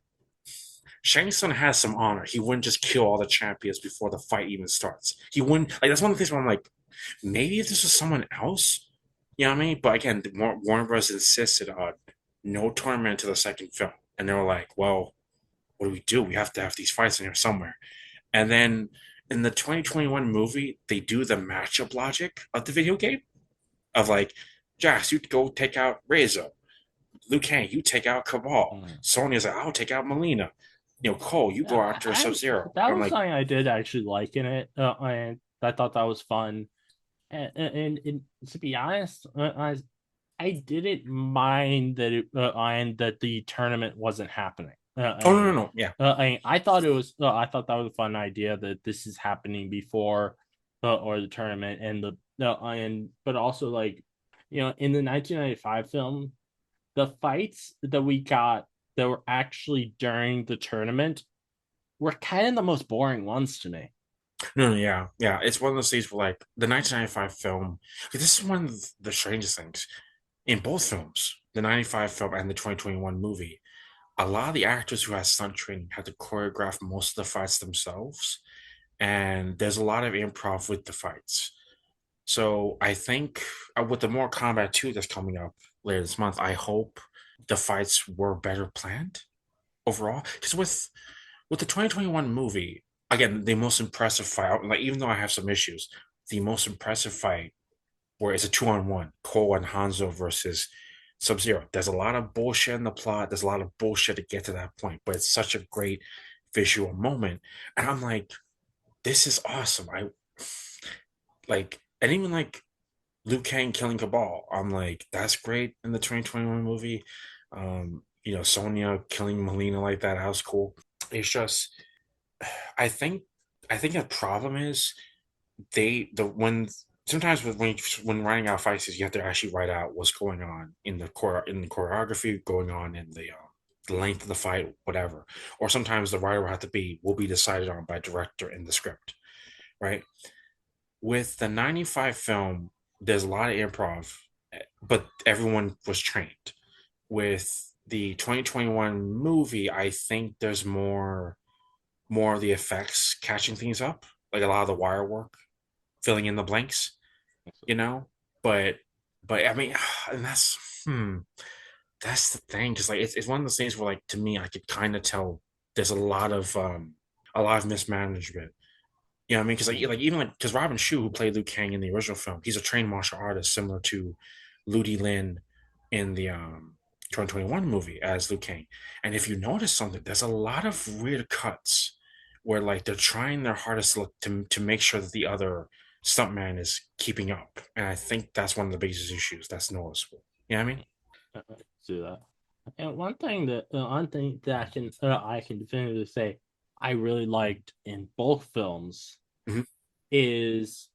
Shang Tsung has some honor. He wouldn't just kill all the champions before the fight even starts. He wouldn't, like, that's one of the things where I'm like, maybe if this was someone else, you know what I mean? But again, Warner Bros. Insisted on no tournament to the second film. And they were like, well, what do we do? We have to have these fights in here somewhere. And then in the 2021 movie, they do the matchup logic of the video game of like, Jax, you go take out Reza. Liu Kang, you take out Cabal. Sonya's like, I'll take out Melina. Cole, you go after Sub-Zero. That was something I did actually like in it. And I thought that was fun. And to be honest, I didn't mind that the tournament wasn't happening. No, yeah. I thought that was a fun idea that this is happening before or the tournament but also like in the 1995 film, the fights that we got that were actually during the tournament were kind of the most boring ones to me. No, yeah. It's one of those things where, like, the 1995 film, this is one of the strangest things. In both films, the 95 film and the 2021 movie, a lot of the actors who had stunt training had to choreograph most of the fights themselves. And there's a lot of improv with the fights. So I think with the Mortal Kombat 2 that's coming up later this month, I hope the fights were better planned overall. Because with the 2021 movie, again, the most impressive fight, like even though I have some issues, the most impressive fight where it's a 2-on-1, Cole and Hanzo versus Sub-Zero. There's a lot of bullshit in the plot. There's a lot of bullshit to get to that point, but it's such a great visual moment. And I'm like, this is awesome. And even like Liu Kang killing Cabal, I'm like, that's great in the 2021 movie. Sonya killing Melina like that was cool. It's just, I think the problem is sometimes when writing out fights, you have to actually write out what's going on in the choreography, going on in the length of the fight, whatever. Or sometimes the writer will be decided on by director in the script, right? With the 95 film, there's a lot of improv, but everyone was trained. With the 2021 movie, I think there's more of the effects catching things up, like a lot of the wire work, filling in the blanks, you know? But I mean, and that's the thing, because like it's one of those things where like to me I could kind of tell there's a lot of mismanagement. You know what I mean? Because like even like because Robin Shu, who played Liu Kang in the original film, he's a trained martial artist similar to Ludi Lin in the 2021 movie as Liu Kang. And if you notice something, there's a lot of weird cuts where like they're trying their hardest to make sure that the other stuntman is keeping up. And I think that's one of the biggest issues that's noticeable. You know what I mean? Do that. And one thing that I can definitively say I really liked in both films Mhm. is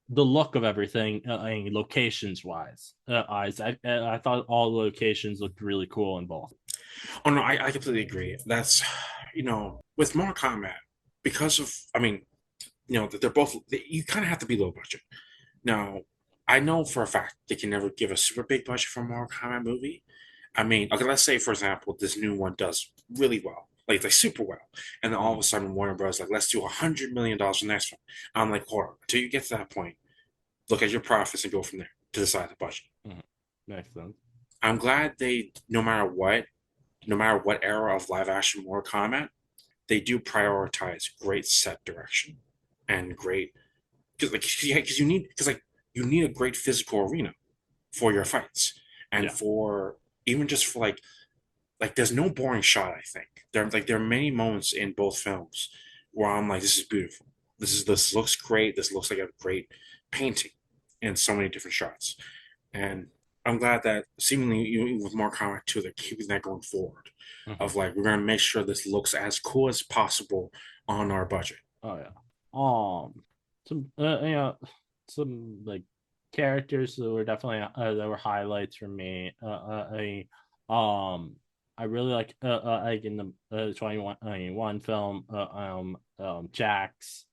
the look of everything, I mean, locations wise. I thought all the locations looked really cool in both. Oh no, I completely agree. That's with Mortal Kombat, because of I mean, they're both you kind of have to be low budget. Now, I know for a fact they can never give a super big budget for a Mortal Kombat movie. I mean, okay, let's say for example, this new one does really well, like super well, and then all of a sudden Warner Bros. Like, let's do $100 million for the next one. I'm like, hold on, until you get to that point, look at your profits and go from there to decide the budget. Mhm. Makes sense. I'm glad they, no matter what era of live action Mortal Kombat, they do prioritize great set direction and great because you need a great physical arena for your fights and Yeah. for even just for like there's no boring shot. I think there are many moments in both films where I'm like, this is beautiful. This looks great. This looks like a great painting in so many different shots. And I'm glad that seemingly with more Kombat 2, they're keeping that going forward. Mhm. Of like, we're gonna make sure this looks as cool as possible on our budget. Oh yeah. Some some like characters that were definitely that were highlights for me. I really like in the 21 one film Jax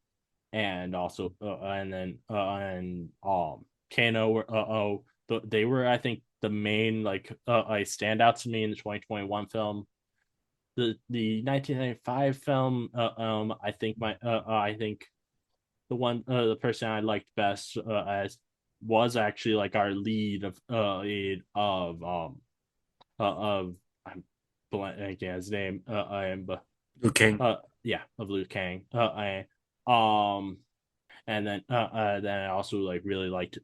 and also and then and Kano were they were I think the main standouts to me in the 2021 film. The 1995 film I think the person I liked best as was actually like our lead of I'm blanking his name but Liu Kang. yeah, of Liu Kang. Um then I also like really liked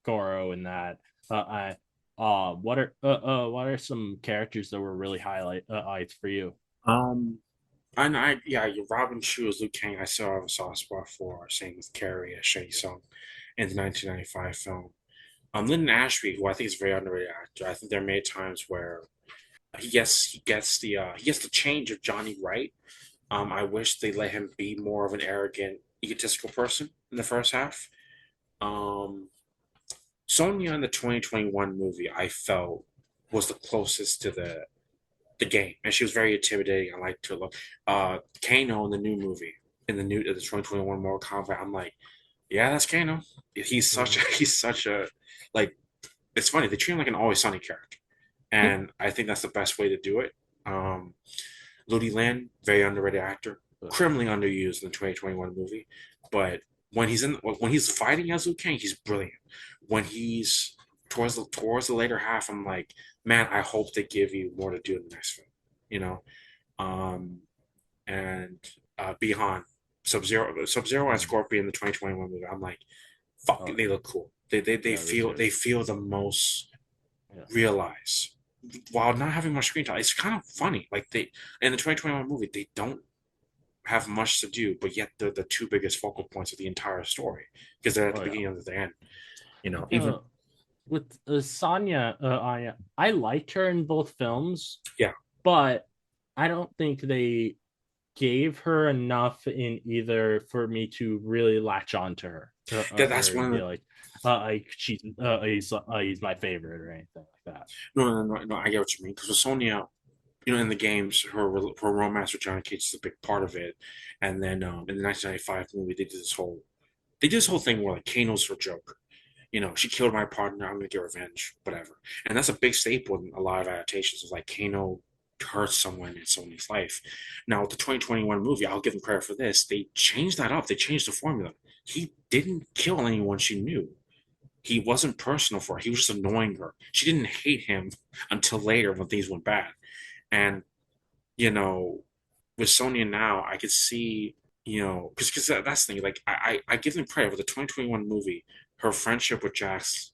Goro in that. I what are some characters that were really highlights for you? Um, and yeah, Robin Shu as Liu Kang. I still have a soft spot for. Same with Carrie as Shang Tsung in the 1995 film. Lyndon Ashby, who I think is a very underrated actor. I think there are many times where he gets the change of Johnny Wright. I wish they let him be more of an arrogant, egotistical person in the first half. Um, Sonya in the 2021 movie, I felt was the closest to the game, and she was very intimidating. I liked her look. Kano in the new movie, in the 2021 Mortal Kombat, I'm like, yeah, that's Kano. He's such a like. It's funny they treat him like an Always Sunny character, and I think that's the best way to do it. Um, Ludi Lin, very underrated actor, criminally underused in the 2021 movie, but when he's fighting as Liu Kang, he's brilliant. When he's towards the later half, I'm like, man, I hope they give you more to do in the next film. You know, um, and Bihan, Sub Zero, and Scorpion in the 2021 movie. I'm like, fuck, they look cool. They feel the most Yeah. realized while not having much screen time. It's kind of funny. Like they in the 2021 movie, they don't have much to do, but yet they're the two biggest focal points of the entire story because they're at the beginning and the end. Even With Sonya, I liked her in both films, yeah, but I don't think they gave her enough in either for me to really latch on to her that's or one of be the like he's my favorite or anything like that. no, I get what you mean because with Sonya, in the games, her romance with Johnny Cage is a big part of it. And then in the 1995 movie, they did this whole thing where like Kano's her joke. She killed my partner. I'm gonna get revenge, whatever. And that's a big staple in a lot of adaptations. Is like Kano hurts someone in someone's life. Now with the 2021 movie, I'll give them credit for this. They changed that up. They changed the formula. He didn't kill anyone she knew. He wasn't personal for her. He was just annoying her. She didn't hate him until later when things went bad. And you know, with Sonya now, I could see, because that's the thing. Like, I give them credit with the 2021 movie. Her friendship with Jax,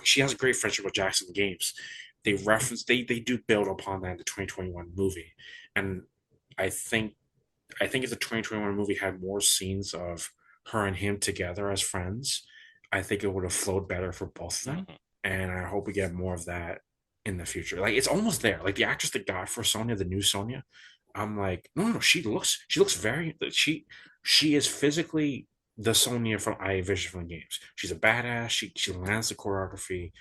she has a great friendship with Jax in the games. They do build upon that in the 2021 movie, and I think if the 2021 movie had more scenes of her and him together as friends, I think it would have flowed better for both of them. Mhm. And I hope we get more of that in the future. Like it's almost there. Like the actress that got for Sonya, the new Sonya, I'm like, no, no, she looks very she is physically the Sonya from I Vision from the games. She's a badass. She lands the choreography,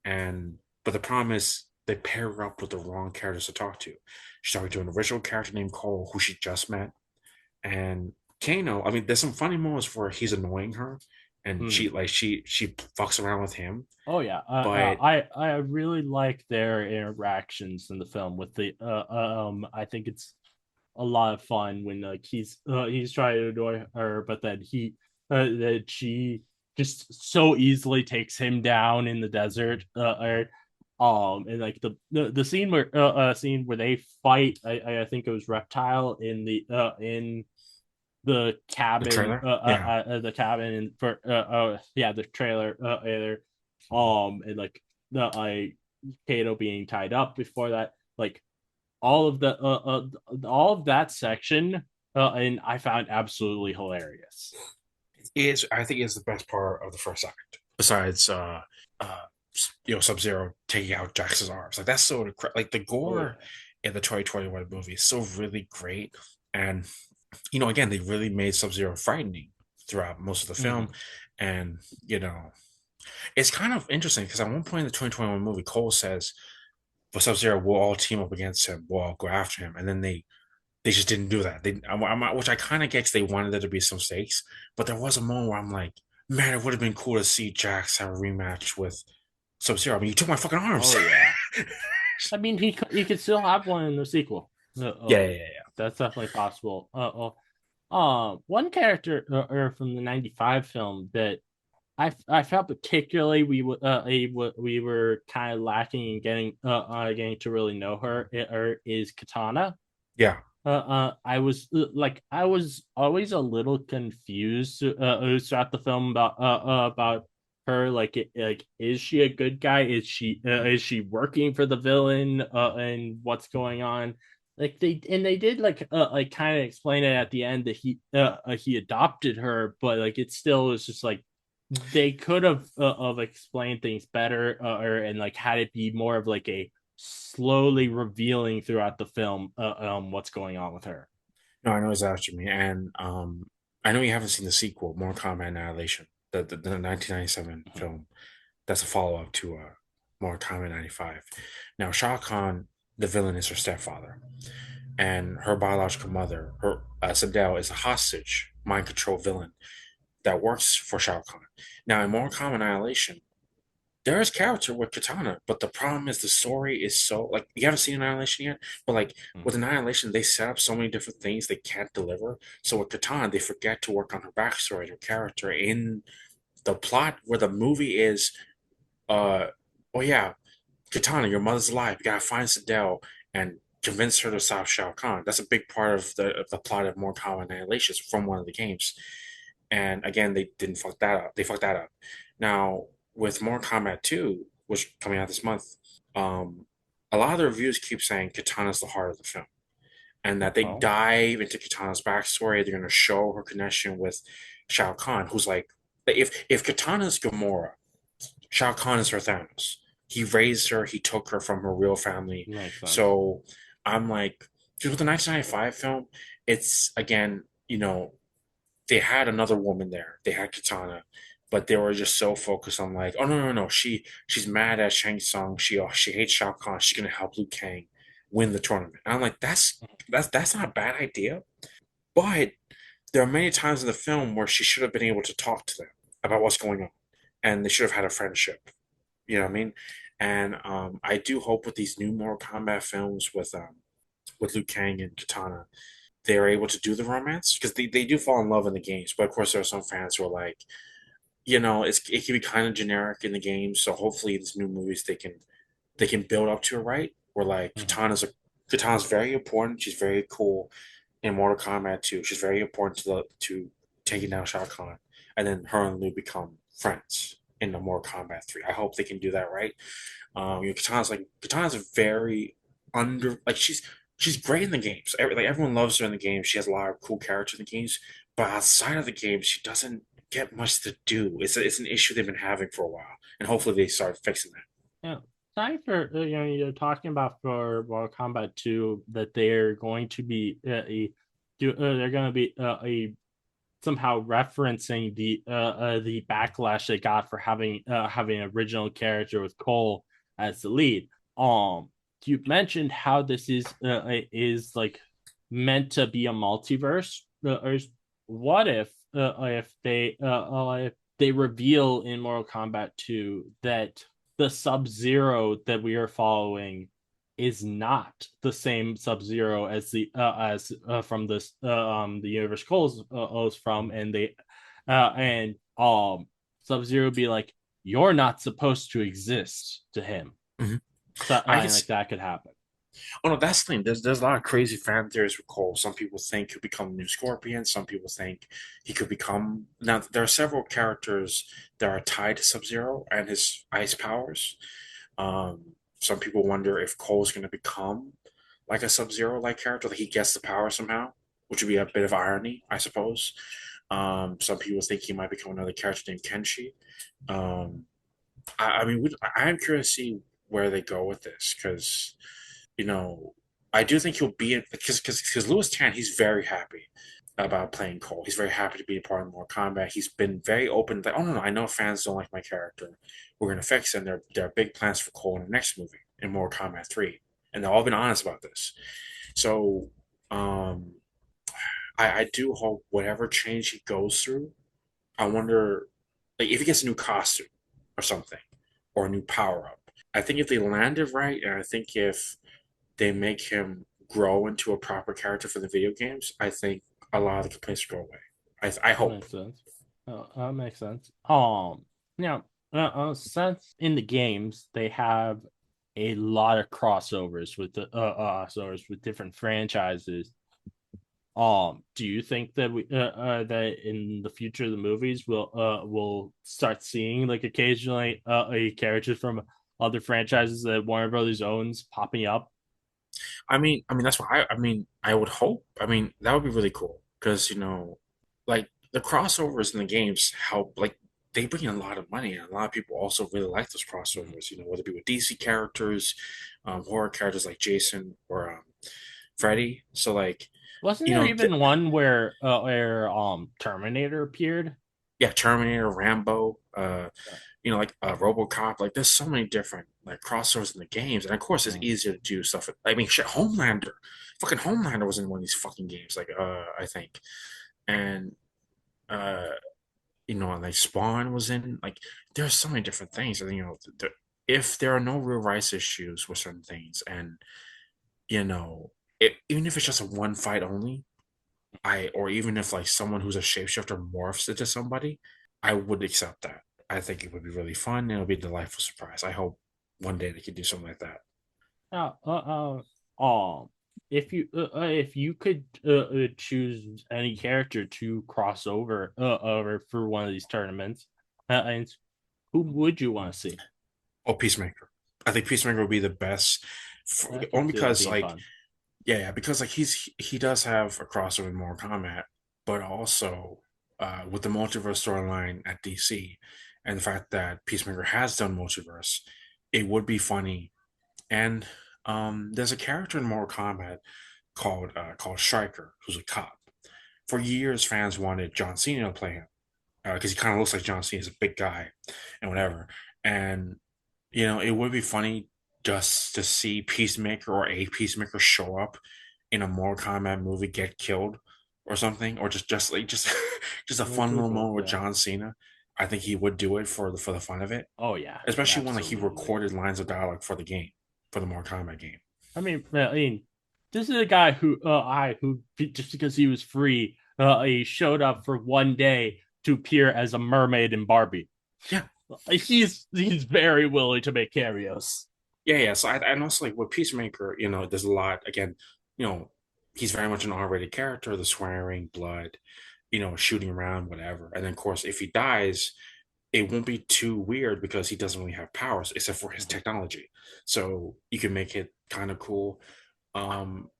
and but the problem is they pair her up with the wrong characters to talk to. She's talking to an original character named Cole, who she just met, and Kano. I mean, there's some funny moments where he's annoying her, and Hmm. she fucks around with him. Oh yeah, But I really like their interactions in the film with the I think it's a lot of fun when like he's trying to annoy her, but then that she just so easily takes him down in the desert. And like the scene where they fight, I think it was Reptile in the the cabin, trailer, yeah. the cabin for yeah, the trailer either, and like the Kato being tied up before that, like all of that section, and I found absolutely hilarious. Is I think is the best part of the first act. Besides, uh, Sub Zero taking out Jax's arms, like that's so like the Oh yeah. gore in the 2021 movie is so really great, and again they really made Sub Zero frightening throughout most of the film, Mhm. and you know it's kind of interesting because at one point in the 2021 movie, Cole says, "For Sub Zero, we'll all team up against him. We'll all go after him," and then they just didn't do that. Which I kind of get 'cause they wanted there to be some stakes, but there was a moment where I'm like, man, it would have been cool to see Jax have a rematch with Sub Zero. I mean, you took my fucking arms. Oh yeah. I mean, he could still have one in the sequel. Yeah, yeah, yeah, That's definitely possible. One character from the '95 film that I felt particularly we were kind of lacking in getting to really know her is Katana. yeah. I was always a little confused throughout the film about her. Like, is she a good guy? Is she working for the villain? And what's going on? Like they did like kind of explain it at the end that he adopted her, but like it still was just like they could have explained things better, and like had it be more of like a slowly revealing throughout the film what's going on with her. No, I know exactly what you mean, and I know you haven't seen the sequel, Mortal Kombat Annihilation, the 1997 Mhm. film. That's a follow up to Mortal Kombat 95. Now, Shao Kahn, the villain, is her stepfather, and her biological mother, her Sindel, is a hostage, mind control villain that works for Shao Kahn. Now, in Mortal Kombat Annihilation, there is character with Katana, but the problem is the story is so like you haven't seen Annihilation yet, but like with Annihilation, they set up so many different things they can't deliver. So with Katana, they forget to work on her backstory, her character in the plot where the movie is oh yeah, Katana, your mother's alive. You gotta find Sindel and convince her to stop Shao Kahn. That's a big part of the plot of Mortal Kombat Annihilation from one of the games. And again, they didn't fuck that up. They fucked that up. Now with Mortal Kombat 2, which coming out this month, um, a lot of the reviews keep saying Katana's the heart of the film, and that they Oh, dive into Katana's backstory. They're going to show her connection with Shao Kahn, who's like, if Katana's Gamora, Shao Kahn is her Thanos. He raised her. He took her from her real family. makes sense. So I'm like, because with the 1995 film, it's again, they had another woman there. They had Katana, but they were just so focused on like, oh no, no, no, she's mad at Shang Tsung. She hates Shao Kahn. She's gonna help Liu Kang. win the tournament. And I'm like, that's not a bad idea. But there are many times in the film where she should have been able to talk to them about what's going on, and they should have had a friendship. You know what I mean? And I do hope with these new Mortal Kombat films with Liu Kang and Katana, they're able to do the romance because they do fall in love in the games. But of course, there are some fans who are like, it can be kind of generic in the games. So hopefully, these new movies they can build up to it right. Where like Mhm. Katana's very important. She's very cool in Mortal Kombat 2. She's very important to taking down Shao Kahn, and then her and Liu become friends in the Mortal Kombat 3. I hope they can do that right. Katana's a very under like she's great in the games. Everyone loves her in the games. She has a lot of cool characters in the games, but outside of the games, she doesn't get much to do. It's an issue they've been having for a while, and hopefully they start fixing that. Yeah. Sorry for you're talking about for Mortal Kombat 2 that they're going to be they're going to be a somehow referencing the backlash they got for having an original character with Cole as the lead. You mentioned how this is like meant to be a multiverse. Or what if they reveal in Mortal Kombat 2 that the Sub-Zero that we are following is not the same Sub-Zero as the as from this the universe Cole's owes from, and they and Sub-Zero be like, you're not supposed to exist to him. Mhm. So I can. like that could happen. Oh no, that's the thing. There's a lot of crazy fan theories with Cole. Some people think he'll become the new Scorpion. Some people think he could become. Now there are several characters that are tied to Sub Zero and his ice powers. Some people wonder if Cole's going to become like a Sub Zero like character, like he gets the power somehow, which would be a bit of irony, I suppose. Some people think he might become another character named Kenshi. Um, I mean, I am curious to see where they go with this because you know, I do think he'll be in because Lewis Tan, he's very happy about playing Cole. He's very happy to be a part of Mortal Kombat. He's been very open, like, oh no, no, I know fans don't like my character. We're gonna fix it. And there are big plans for Cole in the next movie in Mortal Kombat 3. And they've all been honest about this. So um I do hope whatever change he goes through, I wonder like if he gets a new costume or something, or a new power up. I think if they land it right, and I think if they make him grow into a proper character for the video games, I think a lot of the complaints will go away. I That hope. makes sense. That makes sense. Now, since in the games they have a lot of crossovers with different franchises. Do you think that that in the future of the movies we'll start seeing like occasionally a character from other franchises that Warner Brothers owns popping up? I mean that's why I would hope. I mean that would be really cool because like the crossovers in the games help. Like they bring in a lot of money, and a lot of people also really like those crossovers. Whether it be with DC characters, horror characters like Jason or Freddy. So like Wasn't you there know, th- even one where Terminator appeared? yeah, Terminator, Rambo, Yeah. like RoboCop. Like, there's so many different like crossovers in the games, and of course, it's Mm. easier to do stuff. I mean, shit, Homelander, fucking Homelander was in one of these fucking games. Like, I think, and uh, like Spawn was in. Like, there's so many different things. And if there are no real rights issues with certain things, and you know, even if it's just a one fight only, or even if like someone who's a shapeshifter morphs into somebody, I would accept that. I think it would be really fun and it'll be a delightful surprise. I hope one day they could do something like that. Now, if you could choose any character to cross over for one of these tournaments, and who would you want to see? Oh, Peacemaker. I think Peacemaker would be the best, I could only see that because being like fun. yeah, because like he does have a crossover in Mortal Kombat, but also with the multiverse storyline at DC and the fact that Peacemaker has done multiverse, it would be funny. And there's a character in Mortal Kombat called Stryker, who's a cop. For years, fans wanted John Cena to play him because he kind of looks like John Cena. He's a big guy and whatever. And it would be funny just to see Peacemaker or a Peacemaker show up in a Mortal Kombat movie, get killed or something, or just like just just a That'd be fun pretty little cool. moment with Yeah. John Cena. I think he would do it for the fun of it, Oh yeah, especially when like he absolutely. recorded lines of dialogue for the game, for the Mortal Kombat game. I mean, this is a guy who just because he was free, he showed up for one day to appear as a mermaid in Barbie. Yeah, He's very willing to make cameos. yeah. So and also like with Peacemaker, there's a lot. Again, you know, he's very much an R-rated character. The swearing, blood, shooting around, whatever. And then of course, if he dies, it won't be too weird because he doesn't really have powers except for his Mhm. technology. So you can make it kind of cool. Um,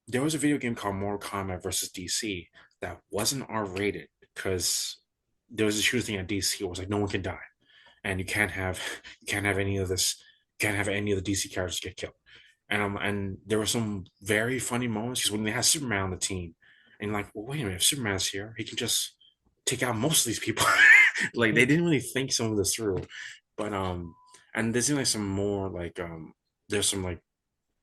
there was a video game called Mortal Kombat versus DC that wasn't R-rated because there was this huge thing at DC. It was like no one can die, and you can't have any of this, you can't have any of the DC characters get killed. And there were some very funny moments because when they had Superman on the team, and like, well, wait a minute, if Superman's here, he can just take out most of these people. Like they didn't really think some of this through, but and there's like some more like there's some like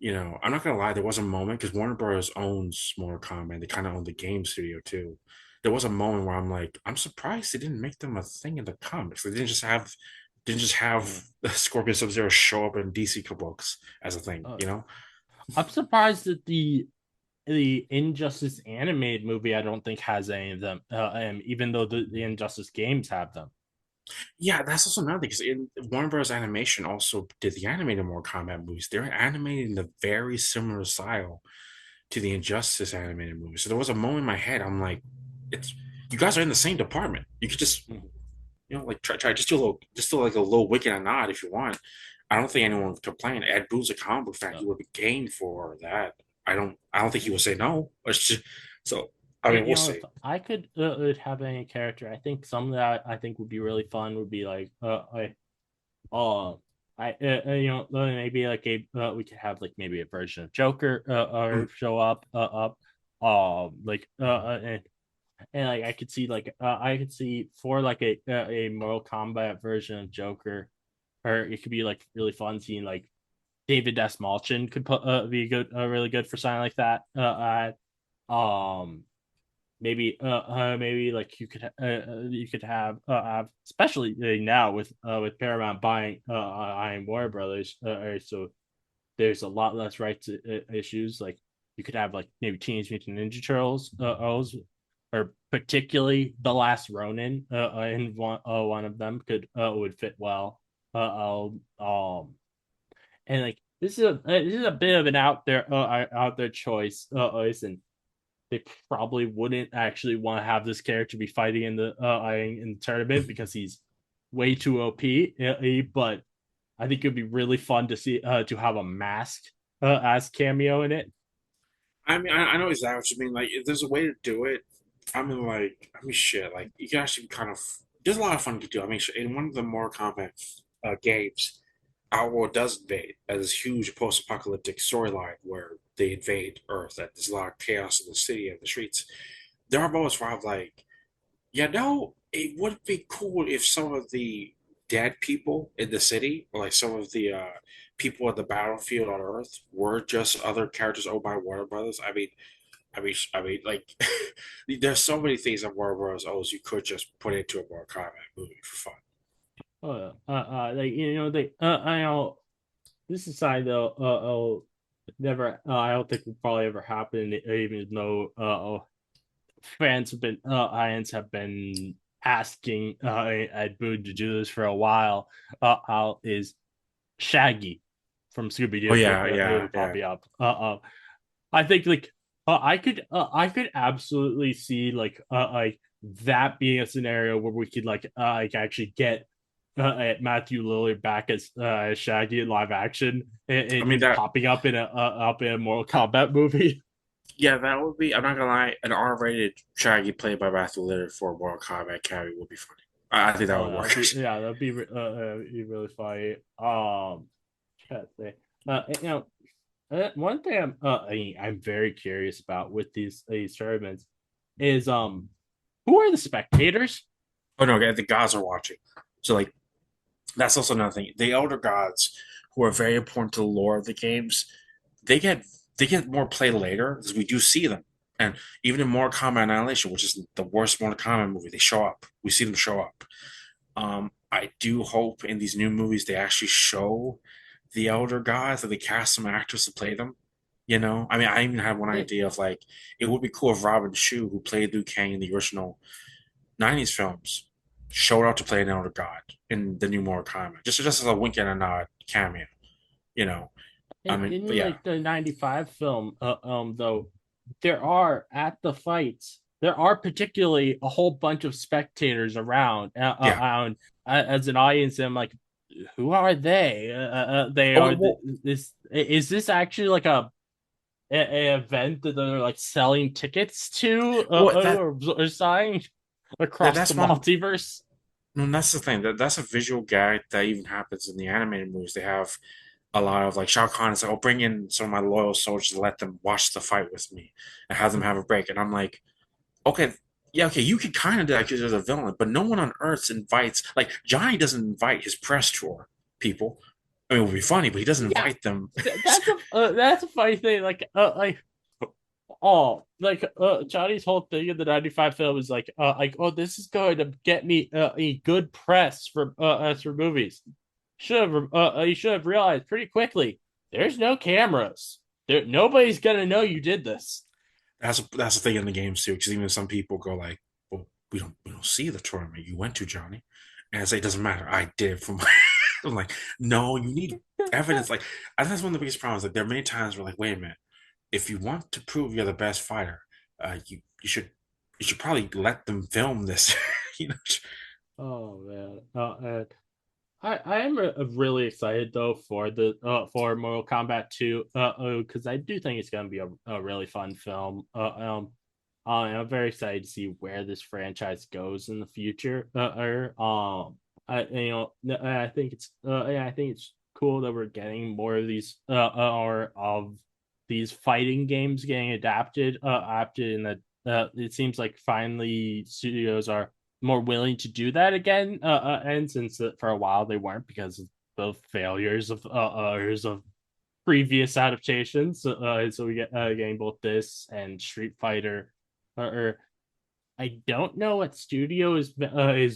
I'm not gonna lie, there was a moment because Warner Bros. Owns Mortal Kombat. They kind of own the game studio too. There was a moment where I'm like, I'm surprised they didn't make them a thing in the comics. They didn't just have Scorpion Sub Zero show up in DC books as a thing. Uh, I'm surprised that the Injustice animated movie I don't think has any of them, even though the Injustice games have them. Yeah, that's also another thing because in Warner Bros. Animation also did the animated Mortal Kombat movies. They're animated in a very similar style to the Injustice animated movie. So there was a moment in my head, I'm like, it's you guys are in the same department. You could just Mhm. like try just do like a little wink and a nod if you want. I don't think anyone would complain. Ed Boon's a comic book fan; Uh, he would be game for that. I don't think he would say no. So I mean, you we'll know, if see. I could have any character, I think some that I think would be really fun would be like uh maybe like we could have like maybe a version of Joker Mm, or show up like and like I could see for like a Mortal Kombat version of Joker, or it could be like really fun seeing like David S. Malchin could be good, really good for something like that. Maybe like you could have especially now with Paramount buying Iron Warner Brothers, so there's a lot less rights issues. Like you could have like maybe Teenage Mutant Ninja Turtles, or particularly The Last Ronin, in one of them could would fit well. And like this is a bit of an out there choice, and they probably wouldn't actually want to have this character be fighting in the tournament because he's way too OP. But I think it'd be really fun to see to have a mask as cameo in it. I mean, I know exactly what you mean. Like, if there's a way to do it, shit. Like, you can actually kind of. There's a lot of fun to do. I mean, in one of the more Kombat games, our world does invade as this huge post-apocalyptic storyline where they invade Earth. That there's a lot of chaos in the city and the streets. There are moments where I'm like, it would be cool if some of the dead people in the city, or like some of the people at the battlefield on Earth, were just other characters owned by Warner Brothers. Like, there's so many things that Warner Bros. Owns you could just put into a Mortal Kombat movie for fun. Like they I know this aside though never I don't think will probably ever happen, even though fans have been asking Ed Boon to do this for a while. How is Shaggy from Scooby Oh Doo could yeah, yeah, yeah. probably up. I think like I could absolutely see like that being a scenario where we could like actually get Matthew Lillard back as Shaggy in live action, I and mean him that. popping up in a Mortal Kombat movie. Yeah, that would be. I'm not gonna lie. An R-rated Shaggy played by Matthew Lillard for Mortal Kombat carry would be funny. I think that Oh, would work. that'd be really funny. Can't say. You know, one thing I'm very curious about with these tournaments is who are the spectators? Oh no, the gods are watching. So like that's also another thing. The elder gods who are very important to the lore of the games, they get they get more play later because we do see them. And even in Mortal Kombat Annihilation, which is the worst Mortal Kombat movie, they show up. We see them show up. I do hope in these new movies they actually show the elder gods, that they cast some actors to play them. You know, I mean, I even had one It, idea of like it would be cool if Robin Shu, who played Liu Kang in the original '90s films, showed up to play an elder god in the new Mortal Kombat, just as a wink and a nod cameo. You know, I mean, but in yeah, like the 95 film, though, there are at the fights, there are particularly a whole bunch of spectators around, yeah. as an audience. And I'm like, who are they? They Oh are well, this. Is this actually like a event that they're like selling tickets to, well or selling across the that's one of multiverse? no, that's the thing. That's a visual gag that even happens in the animated movies. They have a lot of like Shao Kahn is like, "Oh, bring in some of my loyal soldiers to let them watch the fight with me and have them have a break." And I'm like, okay, yeah, okay, you could kind of do that because you're the villain, but no one on Earth invites like Johnny doesn't invite his press tour people. I mean, it would be funny, but he doesn't Yeah, invite them. that's a funny thing. Johnny's whole thing in the 95 film is like, oh, this is going to get me a good press for movies. You should have realized pretty quickly there's no cameras. Nobody's gonna know you did this. That's the thing in the games too, because even some people go like, "Well, we don't see the tournament you went to, Johnny," and I say it doesn't matter. I did from my. I'm like, no, you need evidence. Like, I think that's one of the biggest problems. Like, there are many times where like, wait a minute, if you want to prove you're the best fighter, you should probably let them film this. you know, Oh man. I am really excited though for the for Mortal Kombat 2, because I do think it's gonna be a really fun film. I'm very excited to see where this franchise goes in the future. I think it's I think it's cool that we're getting more of these or of these fighting games getting adapted in that it seems like finally studios are more willing to do that again. And since for a while they weren't because of the failures of previous adaptations. So we get getting both this and Street Fighter. Or I don't know what studio is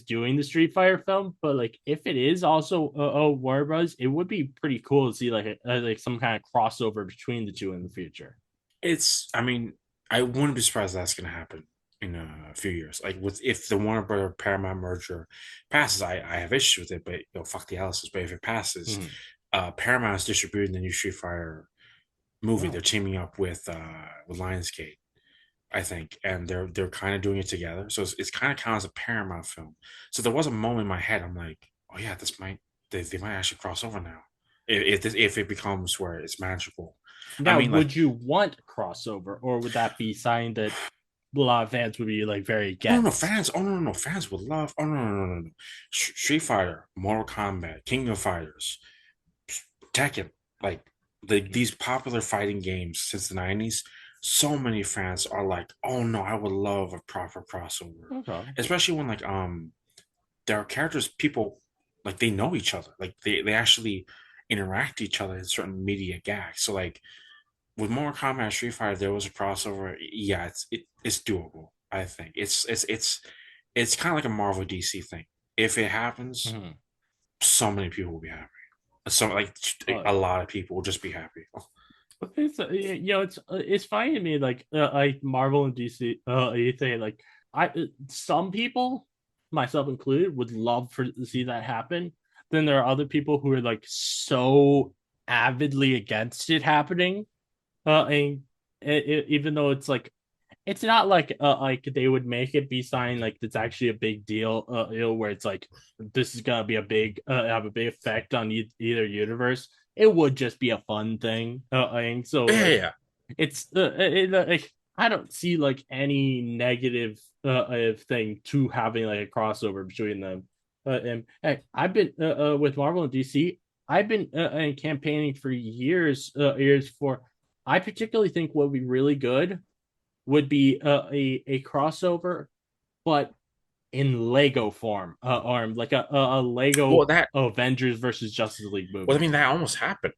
doing the Street Fighter film, but like if it is also Warner Bros, it would be pretty cool to see like some kind of crossover between the two in the future. it's. I mean, I wouldn't be surprised that's going to happen in a few years. Like with if the Warner Brother Paramount merger passes, I have issues with it, but fuck the Alice's. But if it passes, Mhm. Paramount is distributing the new Street Fighter movie. They're Oh, teaming up with Lionsgate, I think, and they're kind of doing it together. So it's kind of counts as a Paramount film. So there was a moment in my head, I'm like, oh yeah, this might they might actually cross over now. If it becomes where it's magical. I now mean, like would you want crossover, or would that be something that a lot of fans would be like very oh no, no, against? fans. Oh no, no, no, fans would love. Oh no, no, no, no, no. Street Fighter, Mortal Kombat, King of Fighters, Tekken, like these popular fighting games since the '90s. So many fans are like, oh no, I would love a proper crossover, Okay. especially when like there are characters people like they know each other, like they actually interact with each other in certain media gags. So like with Mortal Kombat and Street Fighter, there was a crossover. Yeah, it's doable. I think it's kind of like a Marvel DC thing. If it happens, Mhm. so many people will be happy. So like Uh, a lot of people will just be happy. it's fine to me like Marvel and DC anything like some people, myself included, would love to see that happen. Then there are other people who are like so avidly against it happening. And even though it's like it's not like they would make it be something like that's actually a big deal, where it's like this is gonna be a big have a big effect on either universe. It would just be a fun thing, and so Yeah, like yeah. it's like I don't see like any negative thing to having like a crossover between them. And heck, I've been with Marvel and DC. I've been campaigning for years for. I particularly think what would be really good would be a crossover, but in Lego form, or like a Lego Well, that Avengers versus Justice League well, I movie. mean, that almost happened.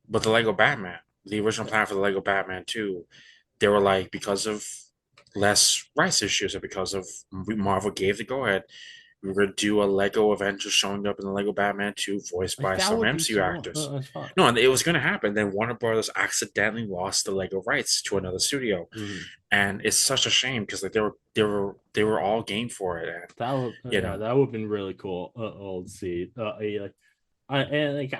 With the Lego Batman, the original plan for the Lego Batman 2, they were like, because of less rights issues and because of Marvel gave the go ahead, we were gonna do a Lego Avengers showing up in the Lego Batman 2, voiced Like by that some would be MCU so actors. fun. No, and it was gonna happen. Then Warner Brothers accidentally lost the Lego rights to another studio, Mhm. and it's such a shame because like they were all game for it, and That would you yeah, know, that would have been really cool. To see. Like and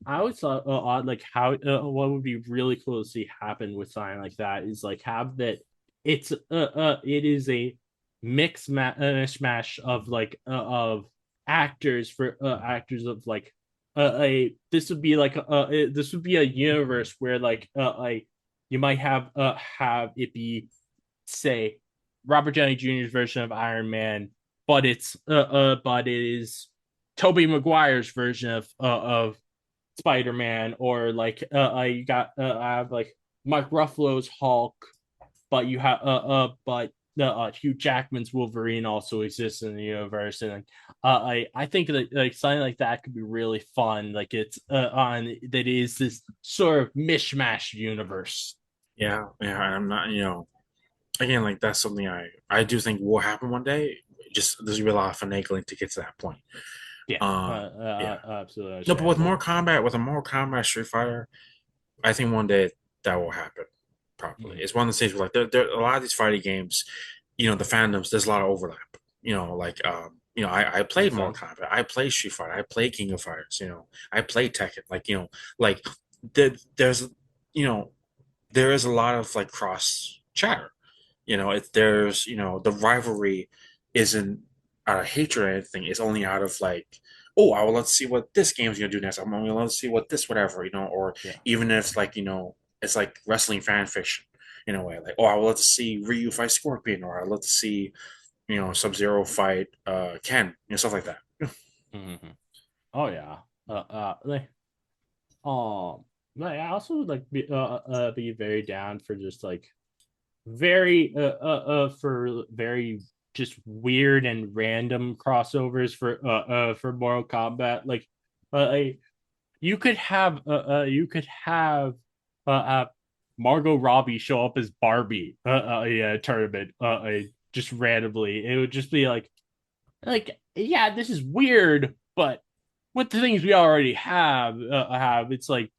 I always thought odd like how what would be really cool to see happen with something like that is like have that it is a smash of of actors for actors of like a this would be like this would be a universe where you might have it be say Robert Downey Jr.'s version of Iron Man, but it is Tobey Maguire's version of Spider Man, or you got I have like Mark Ruffalo's Hulk, but you have Hugh Jackman's Wolverine also exists in the universe, and I think that like something like that could be really fun. Like it's on that is this sort of mishmash universe. yeah, yeah. I'm not, again, like that's something I do think will happen one day. Just there's gonna be a lot of finagling to get to that point. Yeah, Yeah. absolutely No, but understandable. With a Mortal Kombat Street Fighter, I think one day that will happen. Properly, Mhm. it's one of the things where like there a lot of these fighting games, the fandoms. There's a lot of overlap. I played Makes Mortal sense. Kombat, I played Street Fighter, I played King of Fighters. I played Tekken. Like there's you know there is a lot of like cross chatter. There's the rivalry isn't out of hatred or anything. It's only out of like, oh, I will let's see what this game's gonna do next. I'm gonna let's see what this whatever, or Yeah. even if like it's like wrestling fan fiction in a way. Like, oh, I would love to see Ryu fight Scorpion, or I'd love to see Sub Zero fight Ken, stuff like that. Mm-hmm. Oh yeah. Like like I also would like be very down for just like very for very just weird and random crossovers for Mortal Kombat. Like uh, you could have Margot Robbie show up as Barbie yeah tournament just randomly. It would just be yeah, this is weird, but with the things we already have it's like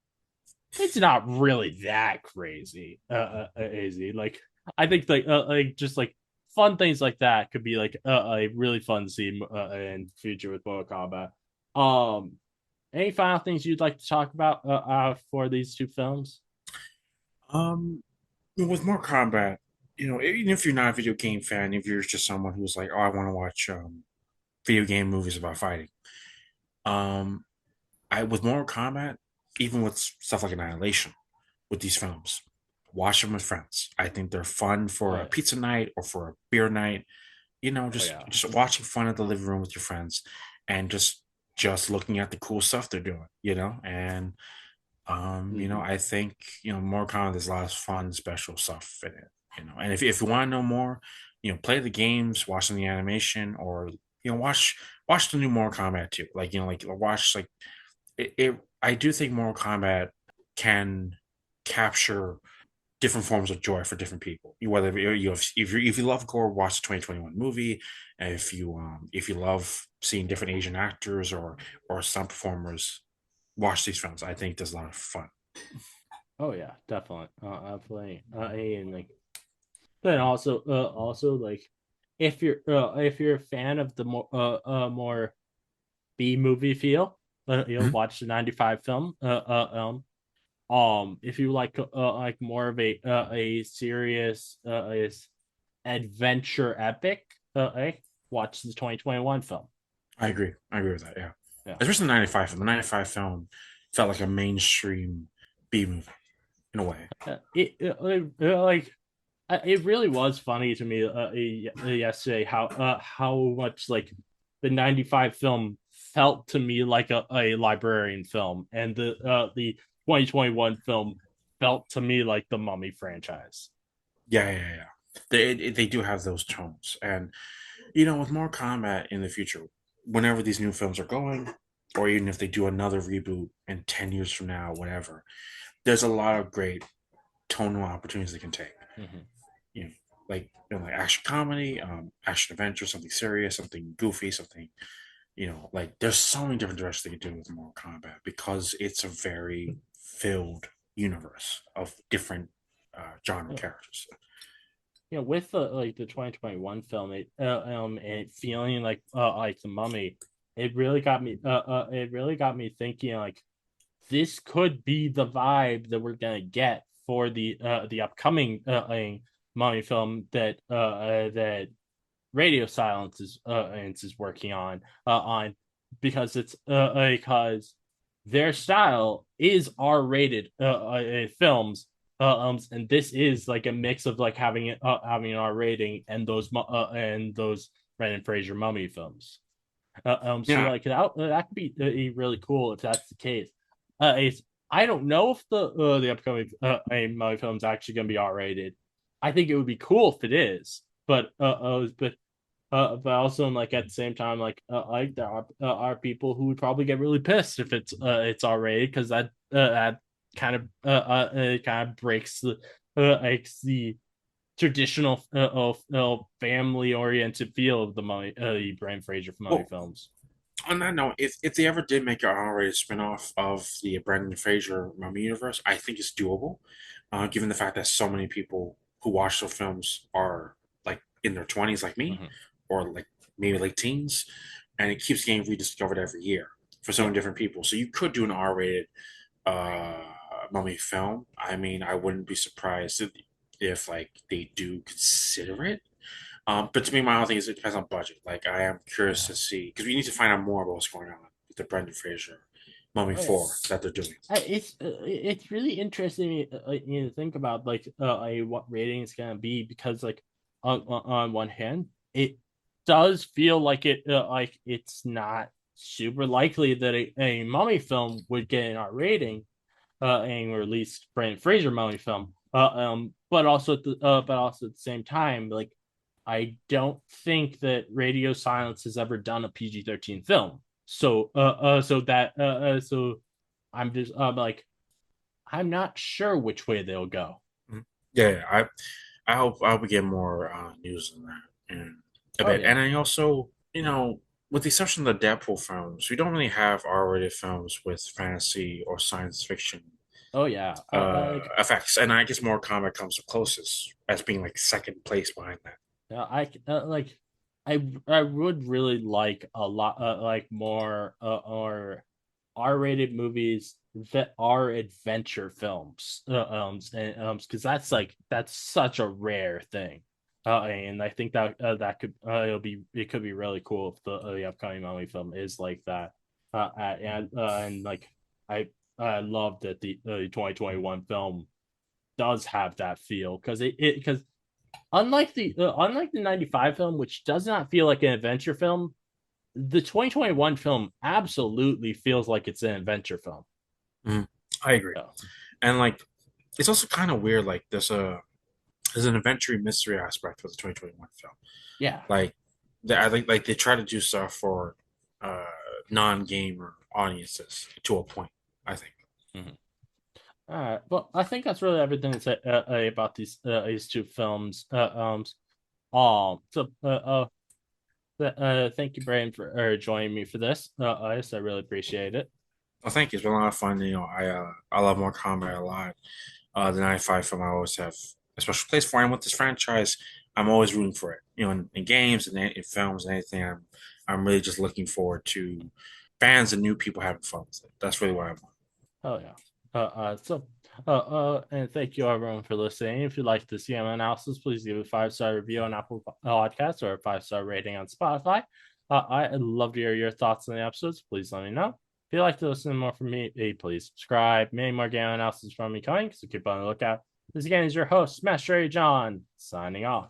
it's not really that crazy easy. Like I think like just like fun things like that could be really fun to see in the future with Mortal Kombat. Any final things you'd like to talk about for these two films? Um, with more combat, even if you're not a video game fan, if you're just someone who's like, oh, I want to watch video game movies about fighting, um, I with Mortal Kombat, even with stuff like Annihilation, with these films, watch them with friends. I think they're fun Oh for a yeah. pizza night or for a beer night. Oh Just yeah. just watching fun at the living room with your friends, and just looking at the cool stuff they're doing. And Mm-hmm. I think Mortal Kombat there's a lot of fun, special stuff in it. And if you want to know more, play the games, watch some of the animation, or watch the new Mortal Kombat too. Like watch like it. I do think Mortal Kombat can capture different forms of joy for different people. Whether if you love gore, watch the 2021 movie. And if you love seeing different Asian actors or some performers, watch these films. I think there's a lot of fun. Oh yeah, definitely. Definitely. And like then also like if you're a fan of the more B movie feel, you'll Mhm. watch the 95 film. If you like more of a serious adventure epic, watch the 2021 film. I agree. I agree with that. Yeah, Yeah. especially the '95 film. The '95 film felt like a mainstream B movie in a way. It really was funny to me yesterday how much like the 95 film felt to me like a librarian film, and the 2021 film felt to me like the Mummy franchise. Yeah, yeah, yeah. They do have those tones, and with more combat in the future, whenever these new films are going, or even if they do another reboot in 10 years from now, whatever, there's a lot of great tonal opportunities they can take. Mhm. You know, like action comedy, action adventure, something serious, something goofy, something, like there's so many different directions they can do with Mortal Kombat because it's a very filled universe of different genre characters. With the 2021 film, it feeling like the Mummy, it really got me thinking like this could be the vibe that we're gonna get for the upcoming Mummy film that Radio Silence is working on because it's because their style is R-rated films, and this is like a mix of like having an R rating and those Brendan Fraser Mummy films. So Yeah, like that could be really cool if that's the case. It's I don't know if the upcoming Mummy film is actually going to be R rated. I think it would be cool if it is, but also like at the same time, like there are people who would probably get really pissed if it's R rated because that kind of breaks the traditional family oriented feel of the Bryan Fraser Mummy well, films. on that note, if they ever did make an R-rated spinoff of the Brendan Fraser Mummy universe, I think it's doable, given the fact that so many people who watch those films are like in their 20s, like me, Mm-hmm. or like maybe late teens, and it keeps getting rediscovered every year for so Yeah. many different people. So you could do an R-rated uh, Mummy film. I mean, I wouldn't be surprised if like they do consider it. But to me, my whole thing is it depends on budget. Like I am curious to see because we need to find out more about what's going on with the Brendan Fraser Mummy Oh yeah. 4 that they're doing. It's really interesting to think about what rating it's gonna be because like on one hand it does feel like it's not super likely that a mummy film would get an R rating and release Brandon Fraser Mummy film. But also at the same time, like I don't think that Radio Silence has ever done a PG-13 film. So I'm just like I'm not sure which way they'll go. Mhm. Yeah, I hope we get more news on that in a Oh bit. yeah, And I also, with the exception of the Deadpool films, we don't really have R-rated films with fantasy or science fiction oh yeah. effects. And I guess Mortal Kombat comes the closest as being like second place behind that. Like I would really like a lot like more or R-rated movies that are adventure films and because that's such a rare thing and I think that it could be really cool if the upcoming Mummy film is like that and like I love that the 2021 film does have that feel because unlike the 95 film, which does not feel like an adventure film, the 2021 film absolutely feels like it's an adventure film. Mhm. I agree. So, And like, it's also kind of weird. Like, there's an adventure mystery aspect for the 2021 film. yeah. Like, I think like they try to do stuff for uh non-gamer audiences to a point. I think. Mhm. All right. Well, I think that's really everything to say about these two films. So thank you, Brayden, for joining me for this. I really appreciate it. Well, thank you. It's been a lot of fun. I love Mortal Kombat a lot. The 95 film I always have a special place for. And with this franchise, I'm always rooting for it. In games and in films and anything, I'm really just looking forward to fans and new people having fun with it. That's really what I want. Oh yeah. And thank you everyone for listening. If you'd like to see my analysis, please give a 5-star review on Apple Podcasts or a 5-star rating on Spotify. I'd love to hear your thoughts on the episodes. Please let me know. If you'd like to listen more from me, please subscribe. Many more game analysis from me coming, so keep on the lookout. This again is your host, Master John, signing off.